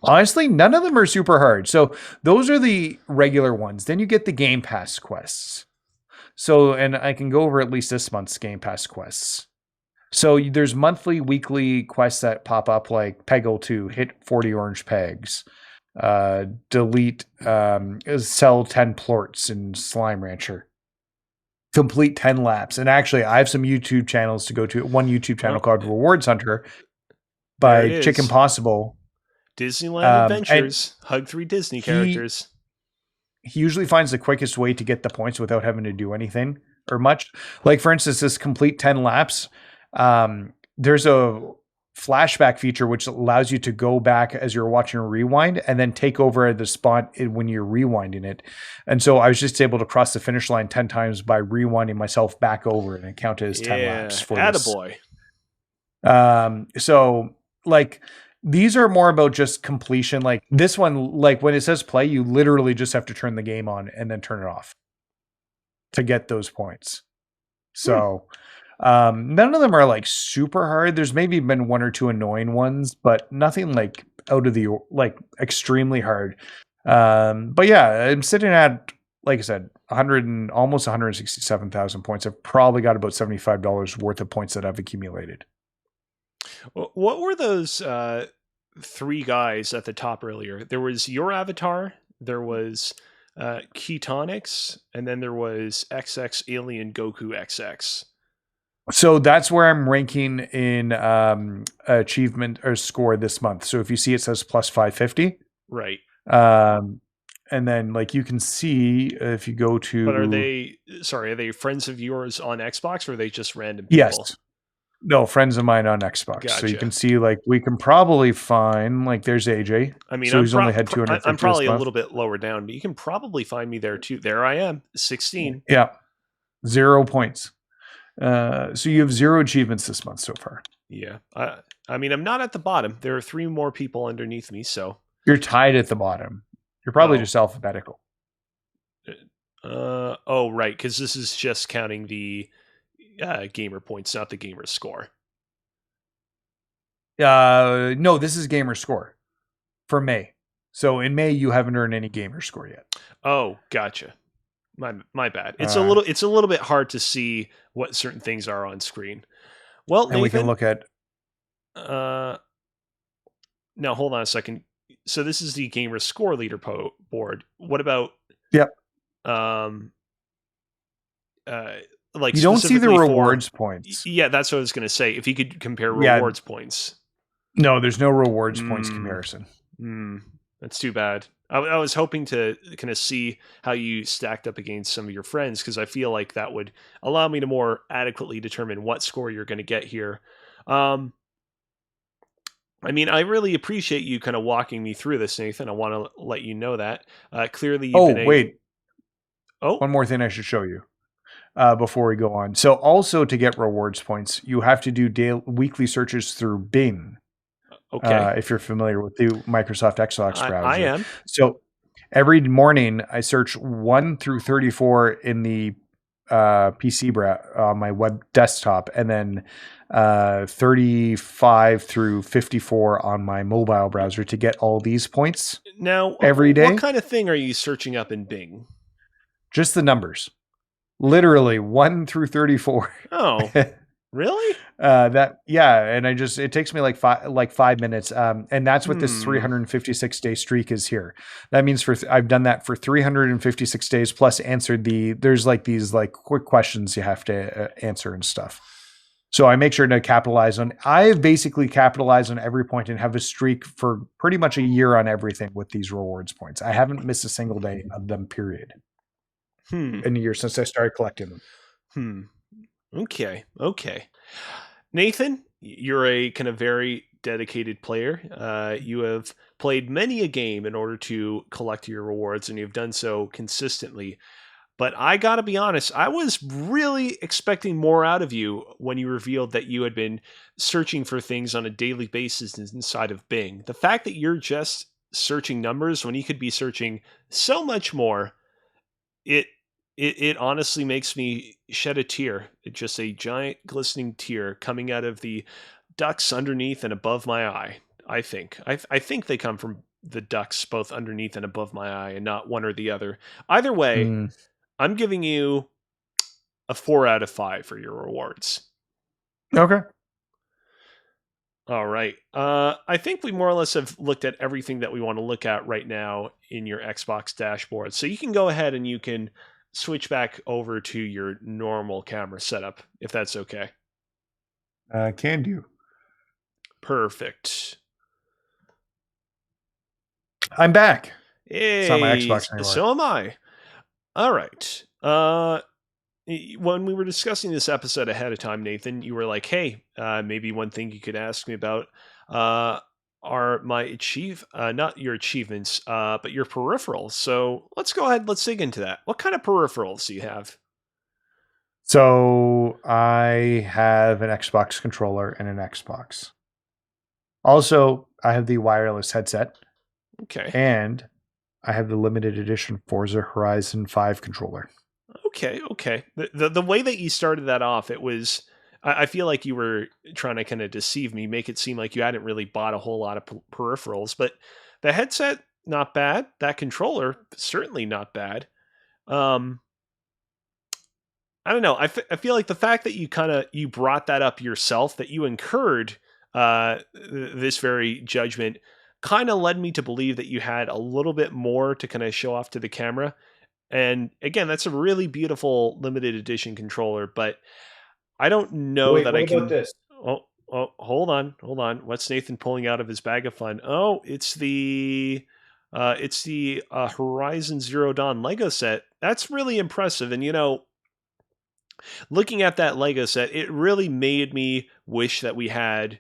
Honestly, none of them are super hard. So those are the regular ones. Then you get the Game Pass quests. So, and I can go over at least this month's Game Pass quests. So there's monthly, weekly quests that pop up, like Peggle 2, hit 40 orange pegs. Delete, sell 10 plorts in Slime Rancher. Complete 10 laps. And actually, I have some YouTube channels to go to. One YouTube channel called Rewards Hunter by Chicken Possible. Disneyland Adventures. Hug 3 Disney characters. He usually finds the quickest way to get the points without having to do anything or much. Like, for instance, this complete 10 laps. There's a flashback feature which allows you to go back as you're watching a rewind and then take over the spot when you're rewinding it. And so I was just able to cross the finish line 10 times by rewinding myself back over, and it counted as 10 laps for attaboy. So like these are more about just completion. Like this one, like when it says play, you literally just have to turn the game on and then turn it off to get those points. So none of them are like super hard. There's maybe been one or two annoying ones, but nothing like out of the like extremely hard. But yeah, I'm sitting at, like I said, almost 167,000 points. I've probably got about $75 worth of points that I've accumulated. What were those 3 guys at the top earlier? There was your avatar, there was Ketonics, and then there was XX Alien Goku XX. So that's where I'm ranking in achievement or score this month. So if you see it says plus 550. Right. And then like you can see if you go to... But are they friends of yours on Xbox, or are they just random people? Yes. No, friends of mine on Xbox. Gotcha. So you can see like we can probably find like there's AJ. I mean, so he's only had 250. I'm probably a little bit lower down, but you can probably find me there too. There I am, 16. Yeah. 0 points. So you have 0 achievements this month so far. Yeah. I mean, I'm not at the bottom. There are 3 more people underneath me, so you're tied at the bottom. You're probably just alphabetical. Oh, right, because this is just counting the gamer points, not the gamer score. No, this is gamer score for May. So in May, you haven't earned any gamer score yet. Oh, gotcha. My bad. It's a little bit hard to see what certain things are on screen. Well, and Nathan, we can look at. Now hold on a second. So this is the gamer score leaderboard. What about? Yep. Like you don't see the rewards points. Yeah, that's what I was going to say. If you could compare rewards points. No, there's no rewards points comparison. That's too bad. I was hoping to kind of see how you stacked up against some of your friends, because I feel like that would allow me to more adequately determine what score you're going to get here. I mean, I really appreciate you kind of walking me through this, Nathan. I want to let you know that. Clearly, you've been wait. One more thing I should show you before we go on. So also to get rewards points, you have to do weekly searches through Bing. Okay. If you're familiar with the Microsoft Xbox browser. I am. So every morning I search 1 through 34 in the PC on my web desktop, and then 35 through 54 on my mobile browser to get all these points. Now, every day. What kind of thing are you searching up in Bing? Just the numbers. Literally 1 through 34. Oh. Really? And it takes me like 5 minutes. And that's what this 356 day streak is here. That means I've done that for 356 days plus answered there's like these like quick questions you have to answer and stuff. So I make sure to capitalize on. I've basically capitalized on every point and have a streak for pretty much a year on everything with these rewards points. I haven't missed a single day of them. Period. Hmm. In a year since I started collecting them. Hmm. Okay. Okay. Nathan, you're a kind of very dedicated player. You have played many a game in order to collect your rewards, and you've done so consistently. But I got to be honest, I was really expecting more out of you when you revealed that you had been searching for things on a daily basis inside of Bing. The fact that you're just searching numbers when you could be searching so much more, it it honestly makes me shed a tear. It's just a giant glistening tear coming out of the ducts underneath and above my eye. I think they come from the ducts both underneath and above my eye, and not one or the other. Either way, Mm, I'm giving you a 4 out of 5 for your rewards. okay. All right. I think we more or less have looked at everything that we want to look at right now in your Xbox dashboard. So you can go ahead and you can switch back over to your normal camera setup, if that's okay. Can do. Perfect. I'm back. It's not my Hey, Xbox anymore. so am I. All right. When we were discussing this episode ahead of time, Nathan, you were like, "Hey, maybe one thing you could ask me about uh, are my not your achievements, but your peripherals." So let's go ahead. Let's dig into that. What kind of peripherals do you have? So I have an Xbox controller and an Xbox. Also, I have the wireless headset Okay, and I have the limited edition Forza Horizon 5 controller. okay. The way that you started that off, it was. I feel like you were trying to kind of deceive me, make it seem like you hadn't really bought a whole lot of peripherals, but the headset, not bad. That controller, certainly not bad. Um, I don't know. I feel like the fact that you brought that up yourself, that you incurred this very judgment, kind of led me to believe that you had a little bit more to kind of show off to the camera. And again, that's a really beautiful limited edition controller, but I don't know Wait, that what I about can. this? Hold on, hold on. What's Nathan pulling out of his bag of fun? Oh, it's the Horizon Zero Dawn Lego set. That's really impressive, and looking at that Lego set, it really made me wish that we had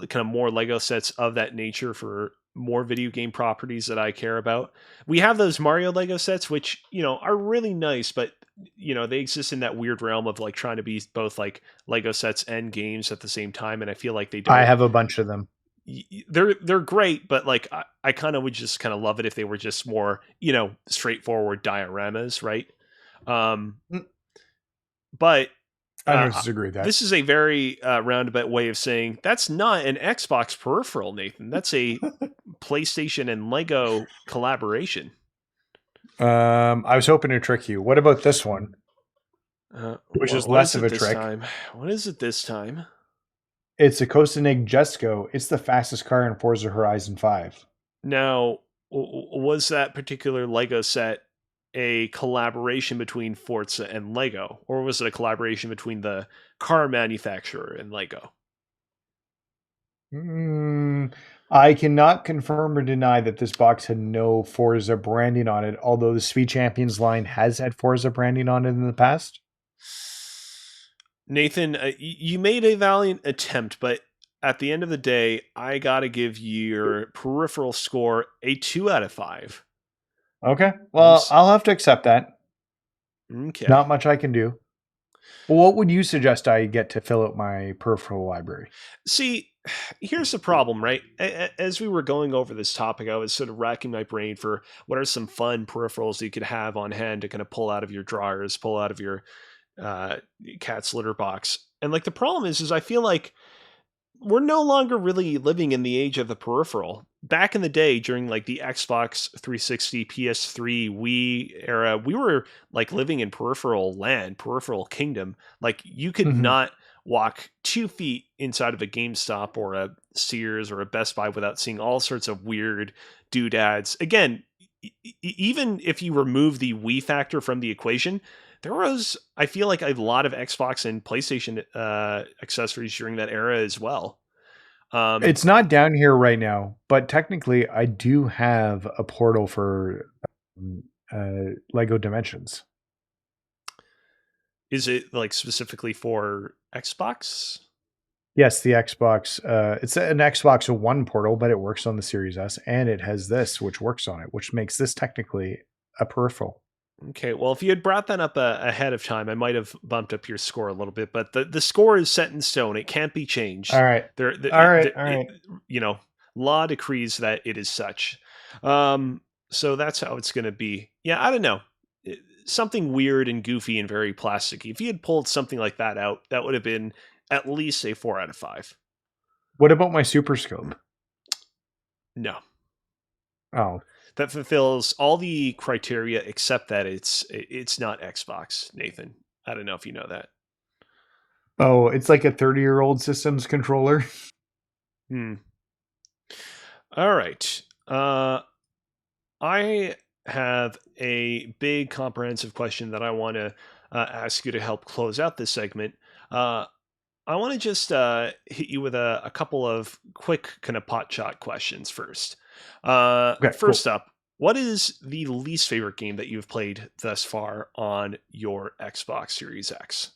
kind of more Lego sets of that nature for more video game properties that I care about. We have those Mario Lego sets, which, are really nice, but they exist in that weird realm of like trying to be both like Lego sets and games at the same time. And I feel like they I don't, have a bunch of them. they're great, but like, I kind of would just kind of love it if they were just more, straightforward dioramas. Right. Um, Mm, but I don't Uh, disagree with that. this is a very roundabout way of saying that's not an Xbox peripheral, Nathan. That's a PlayStation and Lego collaboration. I was hoping to trick you. What about this one, which is What is less of it a this trick? time? What is it this time? It's a Koenig Jesco. It's the fastest car in Forza Horizon 5. Now, was that particular Lego set a collaboration between Forza and Lego, or was it a collaboration between the car manufacturer and Lego? Mm, I cannot confirm or deny that this box had no Forza branding on it, although the Speed Champions line has had Forza branding on it in the past. Nathan, you made a valiant attempt, but at the end of the day, I got to give your peripheral score a 2 out of 5. Okay. I'm Well, I'll have to accept that. okay. Not much I can do. Well, what would you suggest I get to fill out my peripheral library? See, here's the problem, right? As we were going over this topic, I was sort of racking my brain for what are some fun peripherals you could have on hand to kind of pull out of your drawers, pull out of your uh, cat's litter box. And like the problem is I feel like we're no longer really living in the age of the peripheral. Back in the day, during like the Xbox 360, PS3, Wii era, we were like living in peripheral land, peripheral kingdom. Like you could Mhm. not walk 2 feet inside of a GameStop or a Sears or a Best Buy without seeing all sorts of weird doodads. Again, even if you remove the Wii factor from the equation, There was, I feel like, a lot of Xbox and PlayStation accessories during that era as well. It's not down here right now, but technically, I do have a portal for Lego Dimensions. Is it like specifically for Xbox? Yes, the Xbox. It's an Xbox One portal, but it works on the Series S, and it has this, which works on it, which makes this technically a peripheral. Okay, well, if you had brought that up ahead of time, I might have bumped up your score a little bit. But the score is set in stone; it can't be changed. All right, There, all right, all right. you know, law decrees that it is such. So that's how it's going to be. Yeah, I don't know. Something weird and goofy and very plasticky. If you had pulled something like that out, that would have been at least a 4 out of 5. What about my Super Scope? No, Oh, that fulfills all the criteria except that it's not Xbox, Nathan. I don't know if you know that. oh, it's like a 30-year-old systems controller. Hmm. All right. I have a big comprehensive question that I want to ask you to help close out this segment. Uh, I want to just hit you with a couple of quick kind of pot shot questions first. Okay, cool. First up, what is the least favorite game that you've played thus far on your Xbox Series X?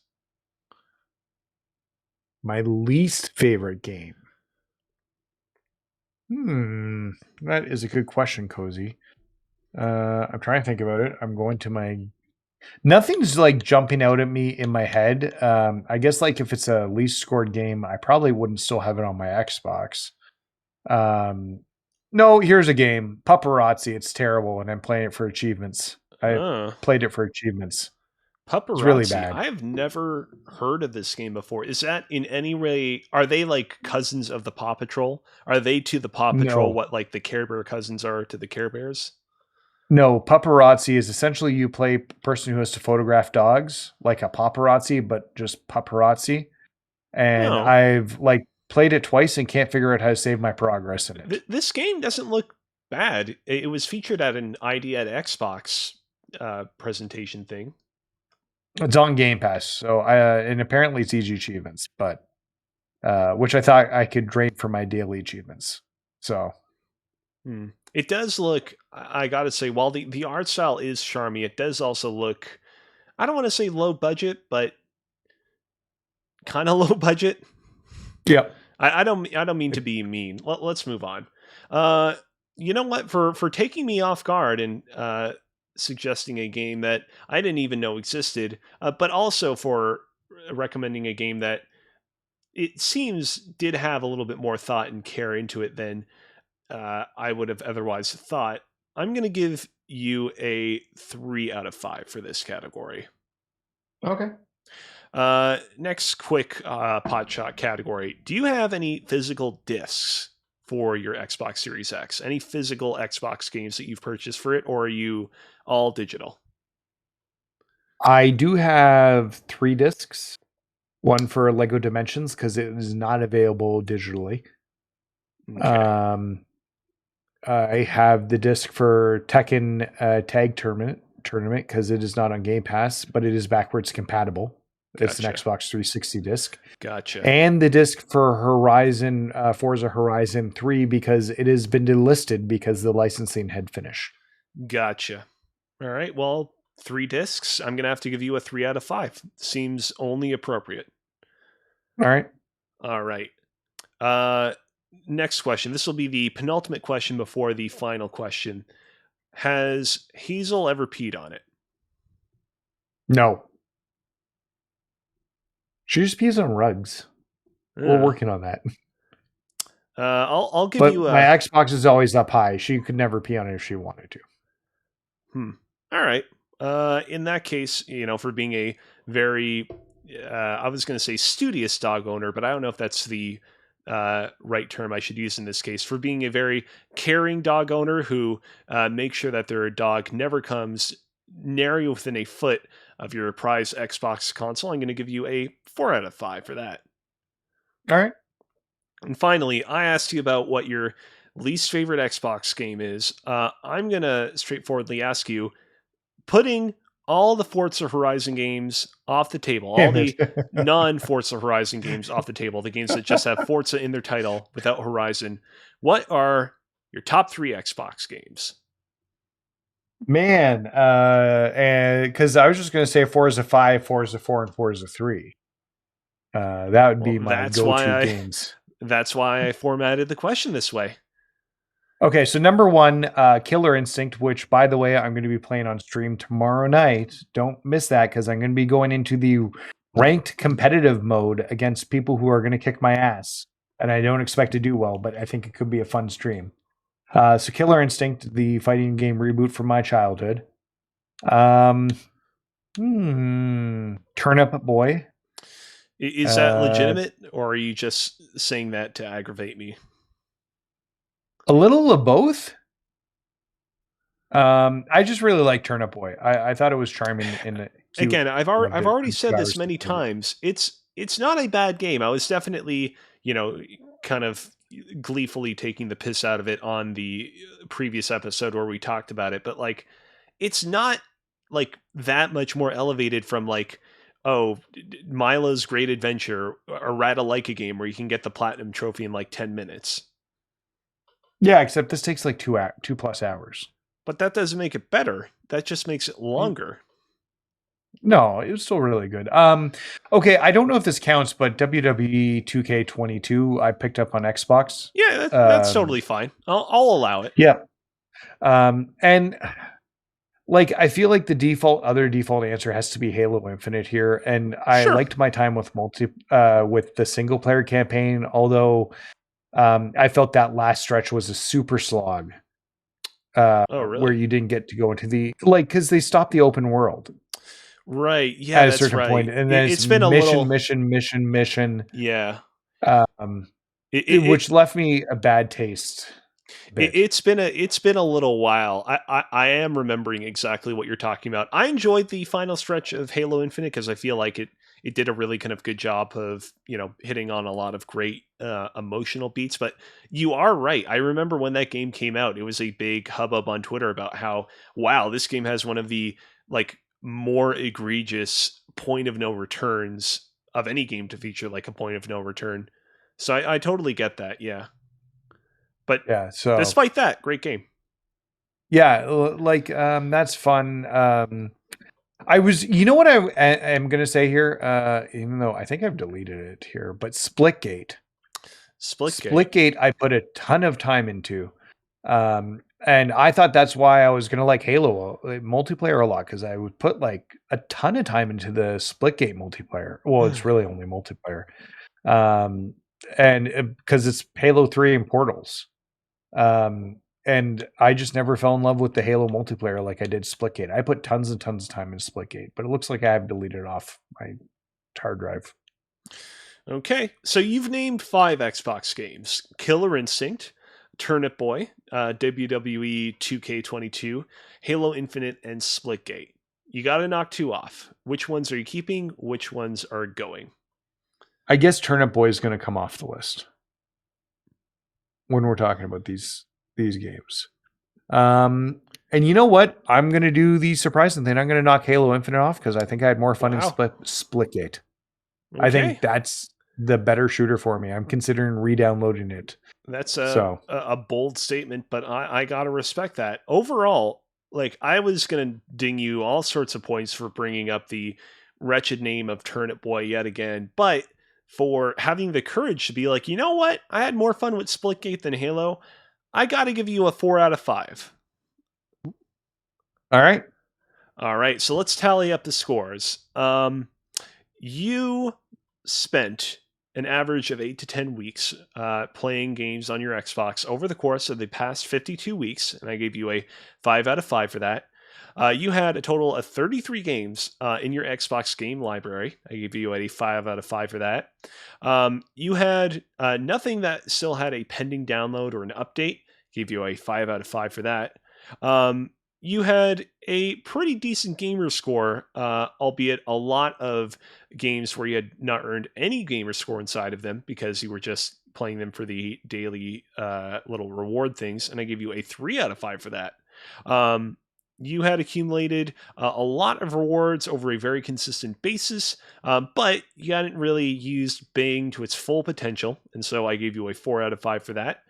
My least favorite game. That is a good question, Kozi. I'm trying to think about it. I'm going to my. Nothing's like jumping out at me in my head. I guess like if it's a least scored game, I probably wouldn't still have it on my Xbox. Um, no, here's a game, Paparazzi. It's terrible, and I'm playing it for achievements. I Uh, played it for achievements. It's really Paparazzi. bad. I have never heard of this game before. Is that in any way? Are they like cousins of the Paw Patrol? Are they to the Paw Patrol No, what like the Care Bear cousins are to the Care Bears? no, paparazzi is essentially you play person who has to photograph dogs, like a paparazzi, but just paparazzi. And Oh, I've like played it twice and can't figure out how to save my progress in it. this game doesn't look bad. It was featured at an ID at Xbox presentation thing. It's on Game Pass, so and apparently it's easy achievements, but which I thought I could drain for my daily achievements. So Hmm. It does look. I gotta say, while the art style is charmy, it does also look. I don't want to say low budget, but kind of low budget. yeah, I don't mean to be mean. Let's move on. Uh, you know what? For taking me off guard and suggesting a game that I didn't even know existed, but also for recommending a game that it seems did have a little bit more thought and care into it than I would have otherwise thought. I'm going to give you a 3 out of 5 for this category. okay. Next quick pot shot category. Do you have any physical discs for your Xbox Series X? Any physical Xbox games that you've purchased for it, or are you all digital? I do have 3 discs. One for Lego Dimensions because it is not available digitally. Okay, I have the disc for Tekken Tag Tournament because it is not on Game Pass, but it is backwards compatible. It's an gotcha, Xbox 360 disc. gotcha, And the disc for Horizon, Forza Horizon 3 because it has been delisted because the licensing had finished. gotcha. All right, well, 3 discs. I'm gonna have to give you a 3 out of 5. Seems only appropriate. All right. All right. Uh, Next question. This will be the penultimate question before the final question. Has Hazel ever peed on it? No. She just pees on rugs. We're Uh, working on that. I'll give But you my a Xbox is always up high. She could never pee on it if she wanted to. All right. In that case, for being a very, I was going to say studious dog owner, but I don't know if that's the right term I should use in this case. For being a very caring dog owner who makes sure that their dog never comes nary within a foot of your prized Xbox console, I'm going to give you a 4 out of 5 for that. All right. And finally, I asked you about what your least favorite Xbox game is. I'm going to straightforwardly ask you, putting all the Forza Horizon games off the table, all Damn it. the non-Forza Horizon games off the table, the games that just have Forza in their title without Horizon, what are your top 3 Xbox games? Man, and because I was just gonna say Forza 5, Forza 4, and Forza 3. That would Well, be my go-to games. that's why I formatted the question this way. Okay, so number 1, Killer Instinct, which, by the way, I'm going to be playing on stream tomorrow night. Don't miss that because I'm going to be going into the ranked competitive mode against people who are going to kick my ass. And I don't expect to do well, but I think it could be a fun stream. So Killer Instinct, the fighting game reboot from my childhood. Turnip Boy. Is that legitimate, or are you just saying that to aggravate me? A little of both. I just really like Turnip Boy. I thought it was charming in the cute. Again, I've already said this many times. It's not a bad game. I was definitely, kind of gleefully taking the piss out of it on the previous episode where we talked about it, but like it's not like that much more elevated from like, oh, Milo's Great Adventure, or Ratalaika game where you can get the platinum trophy in like 10 minutes. Yeah, except this takes like 2+ hours. But that doesn't make it better. That just makes it longer. No, it was still really good. Okay, I don't know if this counts, but WWE 2K22 I picked up on Xbox. Yeah, that's totally fine. I'll allow it. Yeah. And like I feel like the other default answer has to be Halo Infinite here, and I liked my time with with the single player campaign, although I felt that last stretch was a super slog. Oh, really? Where you didn't get to go into because they stopped the open world. Right. Yeah, At a that's certain right. point, and then It's been a mission. Yeah. Which left me a bad taste. It's been a little while. I am remembering exactly what you're talking about. I enjoyed the final stretch of Halo Infinite because I feel like it did a really kind of good job of hitting on a lot of great emotional beats. But you are right. I remember when that game came out, it was a big hubbub on Twitter about how, wow, this game has one of the like more egregious point of no returns of any game to feature like a point of no return. So I totally get that. Yeah. But yeah, so despite that, great game. Yeah, like that's fun. I was, what I am gonna say here, even though I think I've deleted it here, but Splitgate, I put a ton of time into, and I thought that's why I was gonna like Halo multiplayer a lot because I would put like a ton of time into the Splitgate multiplayer. Well, it's really only multiplayer, and because it's Halo 3 and Portals. And I just never fell in love with the Halo multiplayer like I did Splitgate. I put tons and tons of time in Splitgate, but it looks like I have deleted it off my hard drive. Okay, so you've named 5 Xbox games: Killer Instinct, Turnip Boy, WWE 2K22, Halo Infinite, and Splitgate. You got to knock 2 off. Which ones are you keeping? Which ones are going? I guess Turnip Boy is going to come off the list when we're talking about these games. And you know what? I'm going to do the surprising thing. I'm going to knock Halo Infinite off because I think I had more fun in Splitgate. Okay. I think that's the better shooter for me. I'm considering re-downloading it. That's a bold statement, but I got to respect that. Overall, like I was going to ding you all sorts of points for bringing up the wretched name of Turnip Boy yet again, but for having the courage to be like, you know what? I had more fun with Splitgate than Halo. I got to give you a 4 out of 5. All right. So let's tally up the scores. You spent an average of 8 to 10 weeks playing games on your Xbox over the course of the past 52 weeks, and I gave you a 5 out of 5 for that. You had a total of 33 games in your Xbox game library. I gave you a 5 out of 5 for that. You had nothing that still had a pending download or an update. Gave you a 5 out of 5 for that. You had a pretty decent gamer score, albeit a lot of games where you had not earned any gamer score inside of them because you were just playing them for the daily little reward things. And I give you a 3 out of 5 for that. you had accumulated a lot of rewards over a very consistent basis, but you hadn't really used Bing to its full potential, and so I gave you a 4 out of 5 for that.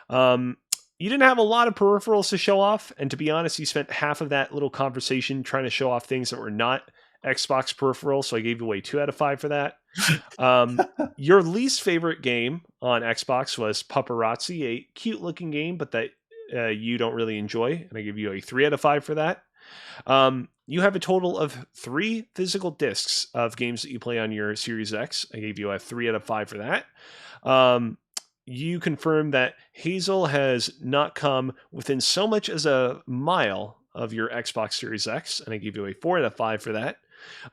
You didn't have a lot of peripherals to show off, and to be honest, you spent half of that little conversation trying to show off things that were not Xbox peripherals, so I gave you a 2 out of 5 for that. Your least favorite game on Xbox was Paparazzi, a cute-looking game, but that you don't really enjoy, and I give you a 3 out of 5 for that. You have a total of 3 physical discs of games that you play on your Series X. I gave you a 3 out of 5 for that. You confirmed that Hazel has not come within so much as a mile of your Xbox Series X, and I give you a 4 out of 5 for that.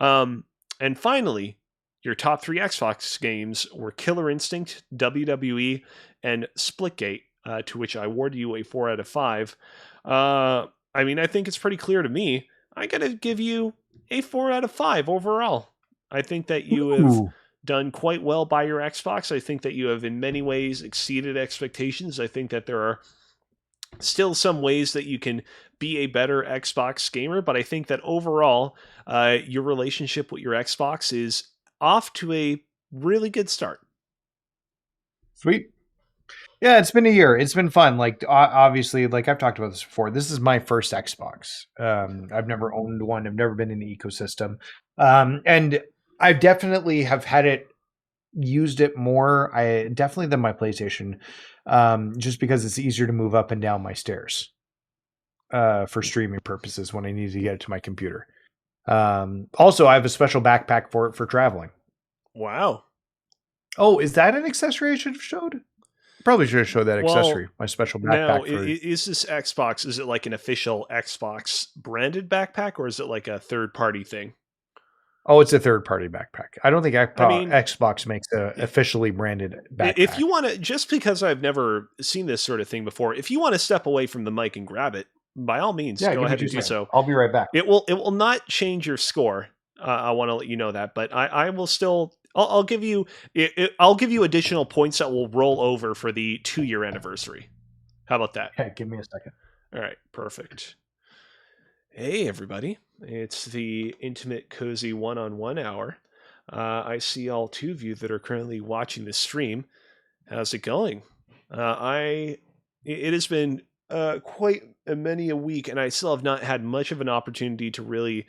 And finally, your top 3 Xbox games were Killer Instinct, WWE, and Splitgate, to which I awarded you a 4 out of 5. I mean, I think it's pretty clear to me. I gotta give you a 4 out of 5 overall. I think that you have done quite well by your Xbox. I think that you have in many ways exceeded expectations. I think that there are still some ways that you can be a better Xbox gamer, but I think that overall, your relationship with your Xbox is off to a really good start. Sweet. Yeah, it's been a year. It's been fun. Like obviously, like I've talked about this before. This is my first Xbox. I've never owned one. I've never been in the ecosystem, and I definitely have had it used it more. I definitely than my PlayStation, just because it's easier to move up and down my stairs for streaming purposes when I need to get it to my computer. Also, I have a special backpack for it for traveling. Wow. Oh, is that an accessory I should have showed? Probably should have showed that accessory. My special backpack. Now, is this Xbox? Is it like an official Xbox branded backpack, or is it like a third-party thing? Oh, it's a third-party backpack. I don't think Xbox makes a if- officially branded backpack. If you want to, just because I've never seen this sort of thing before, if you want to step away from the mic and grab it, by all means, go ahead and do so. I'll be right back. It will not change your score. I want to let you know that, but I will still. I'll give you. I'll give you additional points that will roll over for the 2-year anniversary. How about that? Okay, give me a second. All right, perfect. Hey, everybody. It's the Intimate Cozy one-on-one hour. I see all 2 of you that are currently watching the stream. How's it going? It has been quite many a week, and I still have not had much of an opportunity to really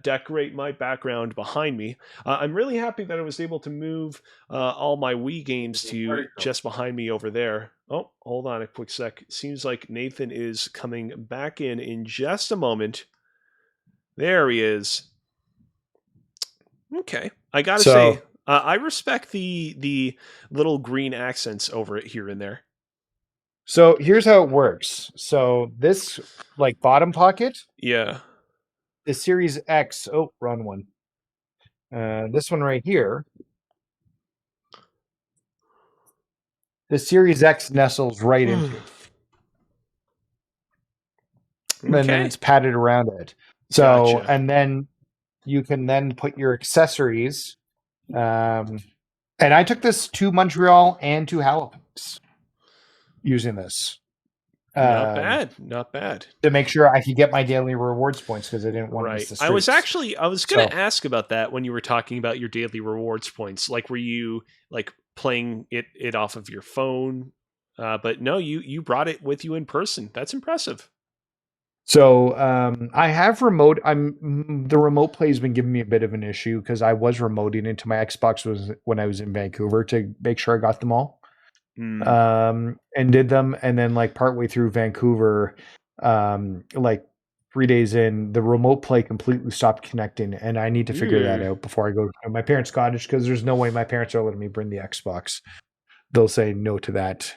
decorate my background behind me. I'm really happy that I was able to move all my Wii games to just behind me over there. Oh, hold on a quick sec. Seems like Nathan is coming back in just a moment. There he is. Okay, I gotta say, I respect the little green accents over it here and there. So here's how it works. So this like bottom pocket, yeah, the Series X. Oh, wrong one. This one right here. The Series X nestles right into. Okay. And then it's padded around it. So, and then you can then put your accessories. And I took this to Montreal and to Halifax using this. Not bad. To make sure I could get my daily rewards points because I didn't want to miss the streets. I was going to ask about that when you were talking about your daily rewards points. Like, were you like playing it off of your phone? But no, you brought it with you in person. That's impressive. So I have remote. The remote play has been giving me a bit of an issue because I was remoting into my Xbox when I was in Vancouver to make sure I got them all, and did them. And then like partway through Vancouver, like 3 days in, the remote play completely stopped connecting, and I need to figure that out before I go to my parents' cottage because there's no way my parents are letting me bring the Xbox. They'll say no to that.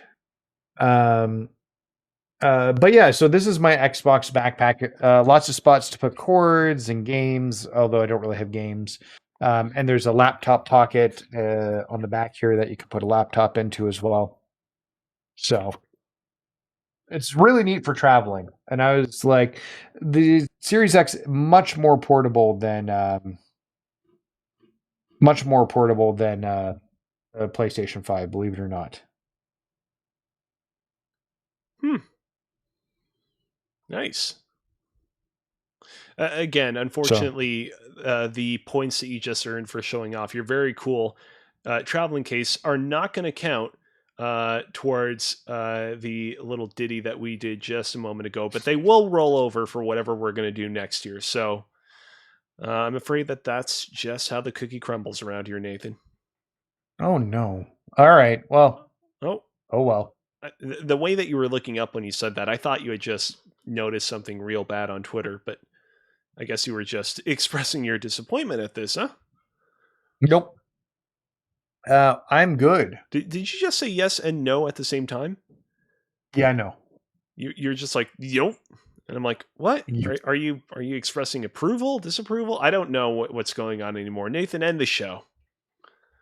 But yeah, so this is my Xbox backpack. Lots of spots to put cords and games, although I don't really have games. And there's a laptop pocket on the back here that you can put a laptop into as well. So it's really neat for traveling. And I was like, the Series X much more portable than a PlayStation 5, believe it or not. Nice. Again, So unfortunately, the points that you just earned for showing off your very cool traveling case are not going to count towards the little ditty that we did just a moment ago, but they will roll over for whatever we're going to do next year. So I'm afraid that that's just how the cookie crumbles around here, Nathan. oh no. All right. Well, Oh, oh well. the way that you were looking up when you said that, I thought you had just noticed something real bad on Twitter, but I guess you were just expressing your disappointment at this, huh? Nope. I'm good. Did you just say yes and no at the same time? Yeah, I know. You're just like, yo. And I'm like, what? You. Are you expressing approval, disapproval? I don't know what's going on anymore. Nathan, end the show.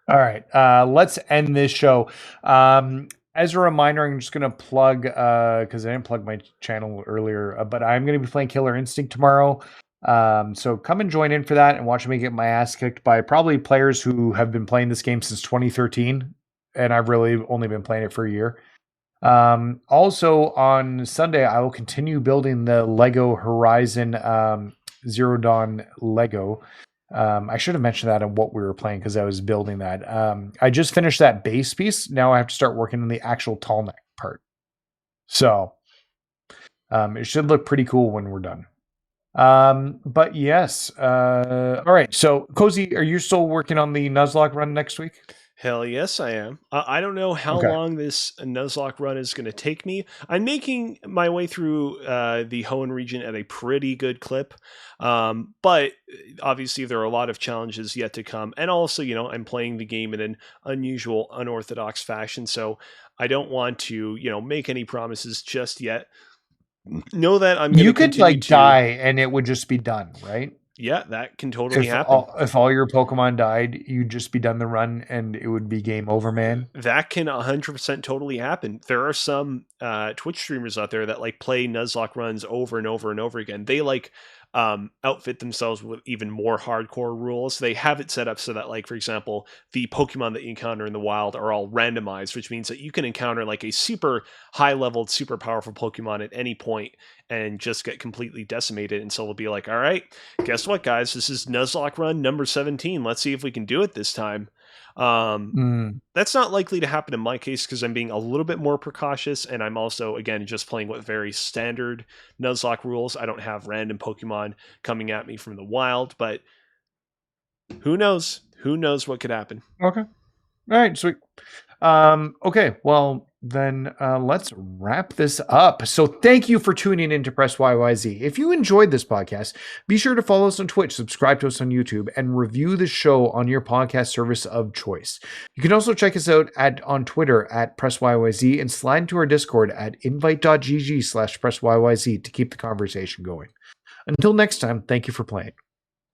All right. Let's end this show. As a reminder, I'm just gonna plug because I didn't plug my channel earlier, but I'm gonna be playing Killer Instinct tomorrow. So come and join in for that and watch me get my ass kicked by probably players who have been playing this game since 2013, and I've really only been playing it for a year. Also on Sunday, I will continue building the Lego Horizon Zero Dawn Lego. I should have mentioned that in what we were playing because I was building that. I just finished that base piece. Now I have to start working on the actual tall neck part. So it should look pretty cool when we're done. But yes. All right. So Kozi, are you still working on the Nuzlocke run next week? Hell yes, I am. I don't know how Okay. long this Nuzlocke run is going to take me. I'm making my way through the Hoenn region at a pretty good clip, but obviously there are a lot of challenges yet to come. And also, I'm playing the game in an unusual, unorthodox fashion, so I don't want to, make any promises just yet. Know that I'm going to You could continue like to. die and it would just be done, right? Yeah, that can totally happen. If all your Pokemon died, you'd just be done the run and it would be game over, man. That can 100% totally happen. There are some Twitch streamers out there that like play Nuzlocke runs over and over and over again. They like outfit themselves with even more hardcore rules. They have it set up so that, like, for example, the Pokemon that you encounter in the wild are all randomized, which means that you can encounter like a super high leveled, super powerful Pokemon at any point and just get completely decimated. And so they'll be like, all right, guess what, guys? This is Nuzlocke run number 17. Let's see if we can do it this time. That's not likely to happen in my case because I'm being a little bit more precautious, and I'm also, again, just playing with very standard Nuzlocke rules. I don't have random Pokemon coming at me from the wild, but who knows? Who knows what could happen? Okay. All right, sweet. Okay, well, then let's wrap this up. So thank you for tuning in to Press YYZ. If you enjoyed this podcast, be sure to follow us on Twitch, subscribe to us on YouTube, and review the show on your podcast service of choice. You can also check us out on Twitter at Press YYZ and slide into our Discord at invite.gg/PressYYZ to keep the conversation going. Until next time, thank you for playing.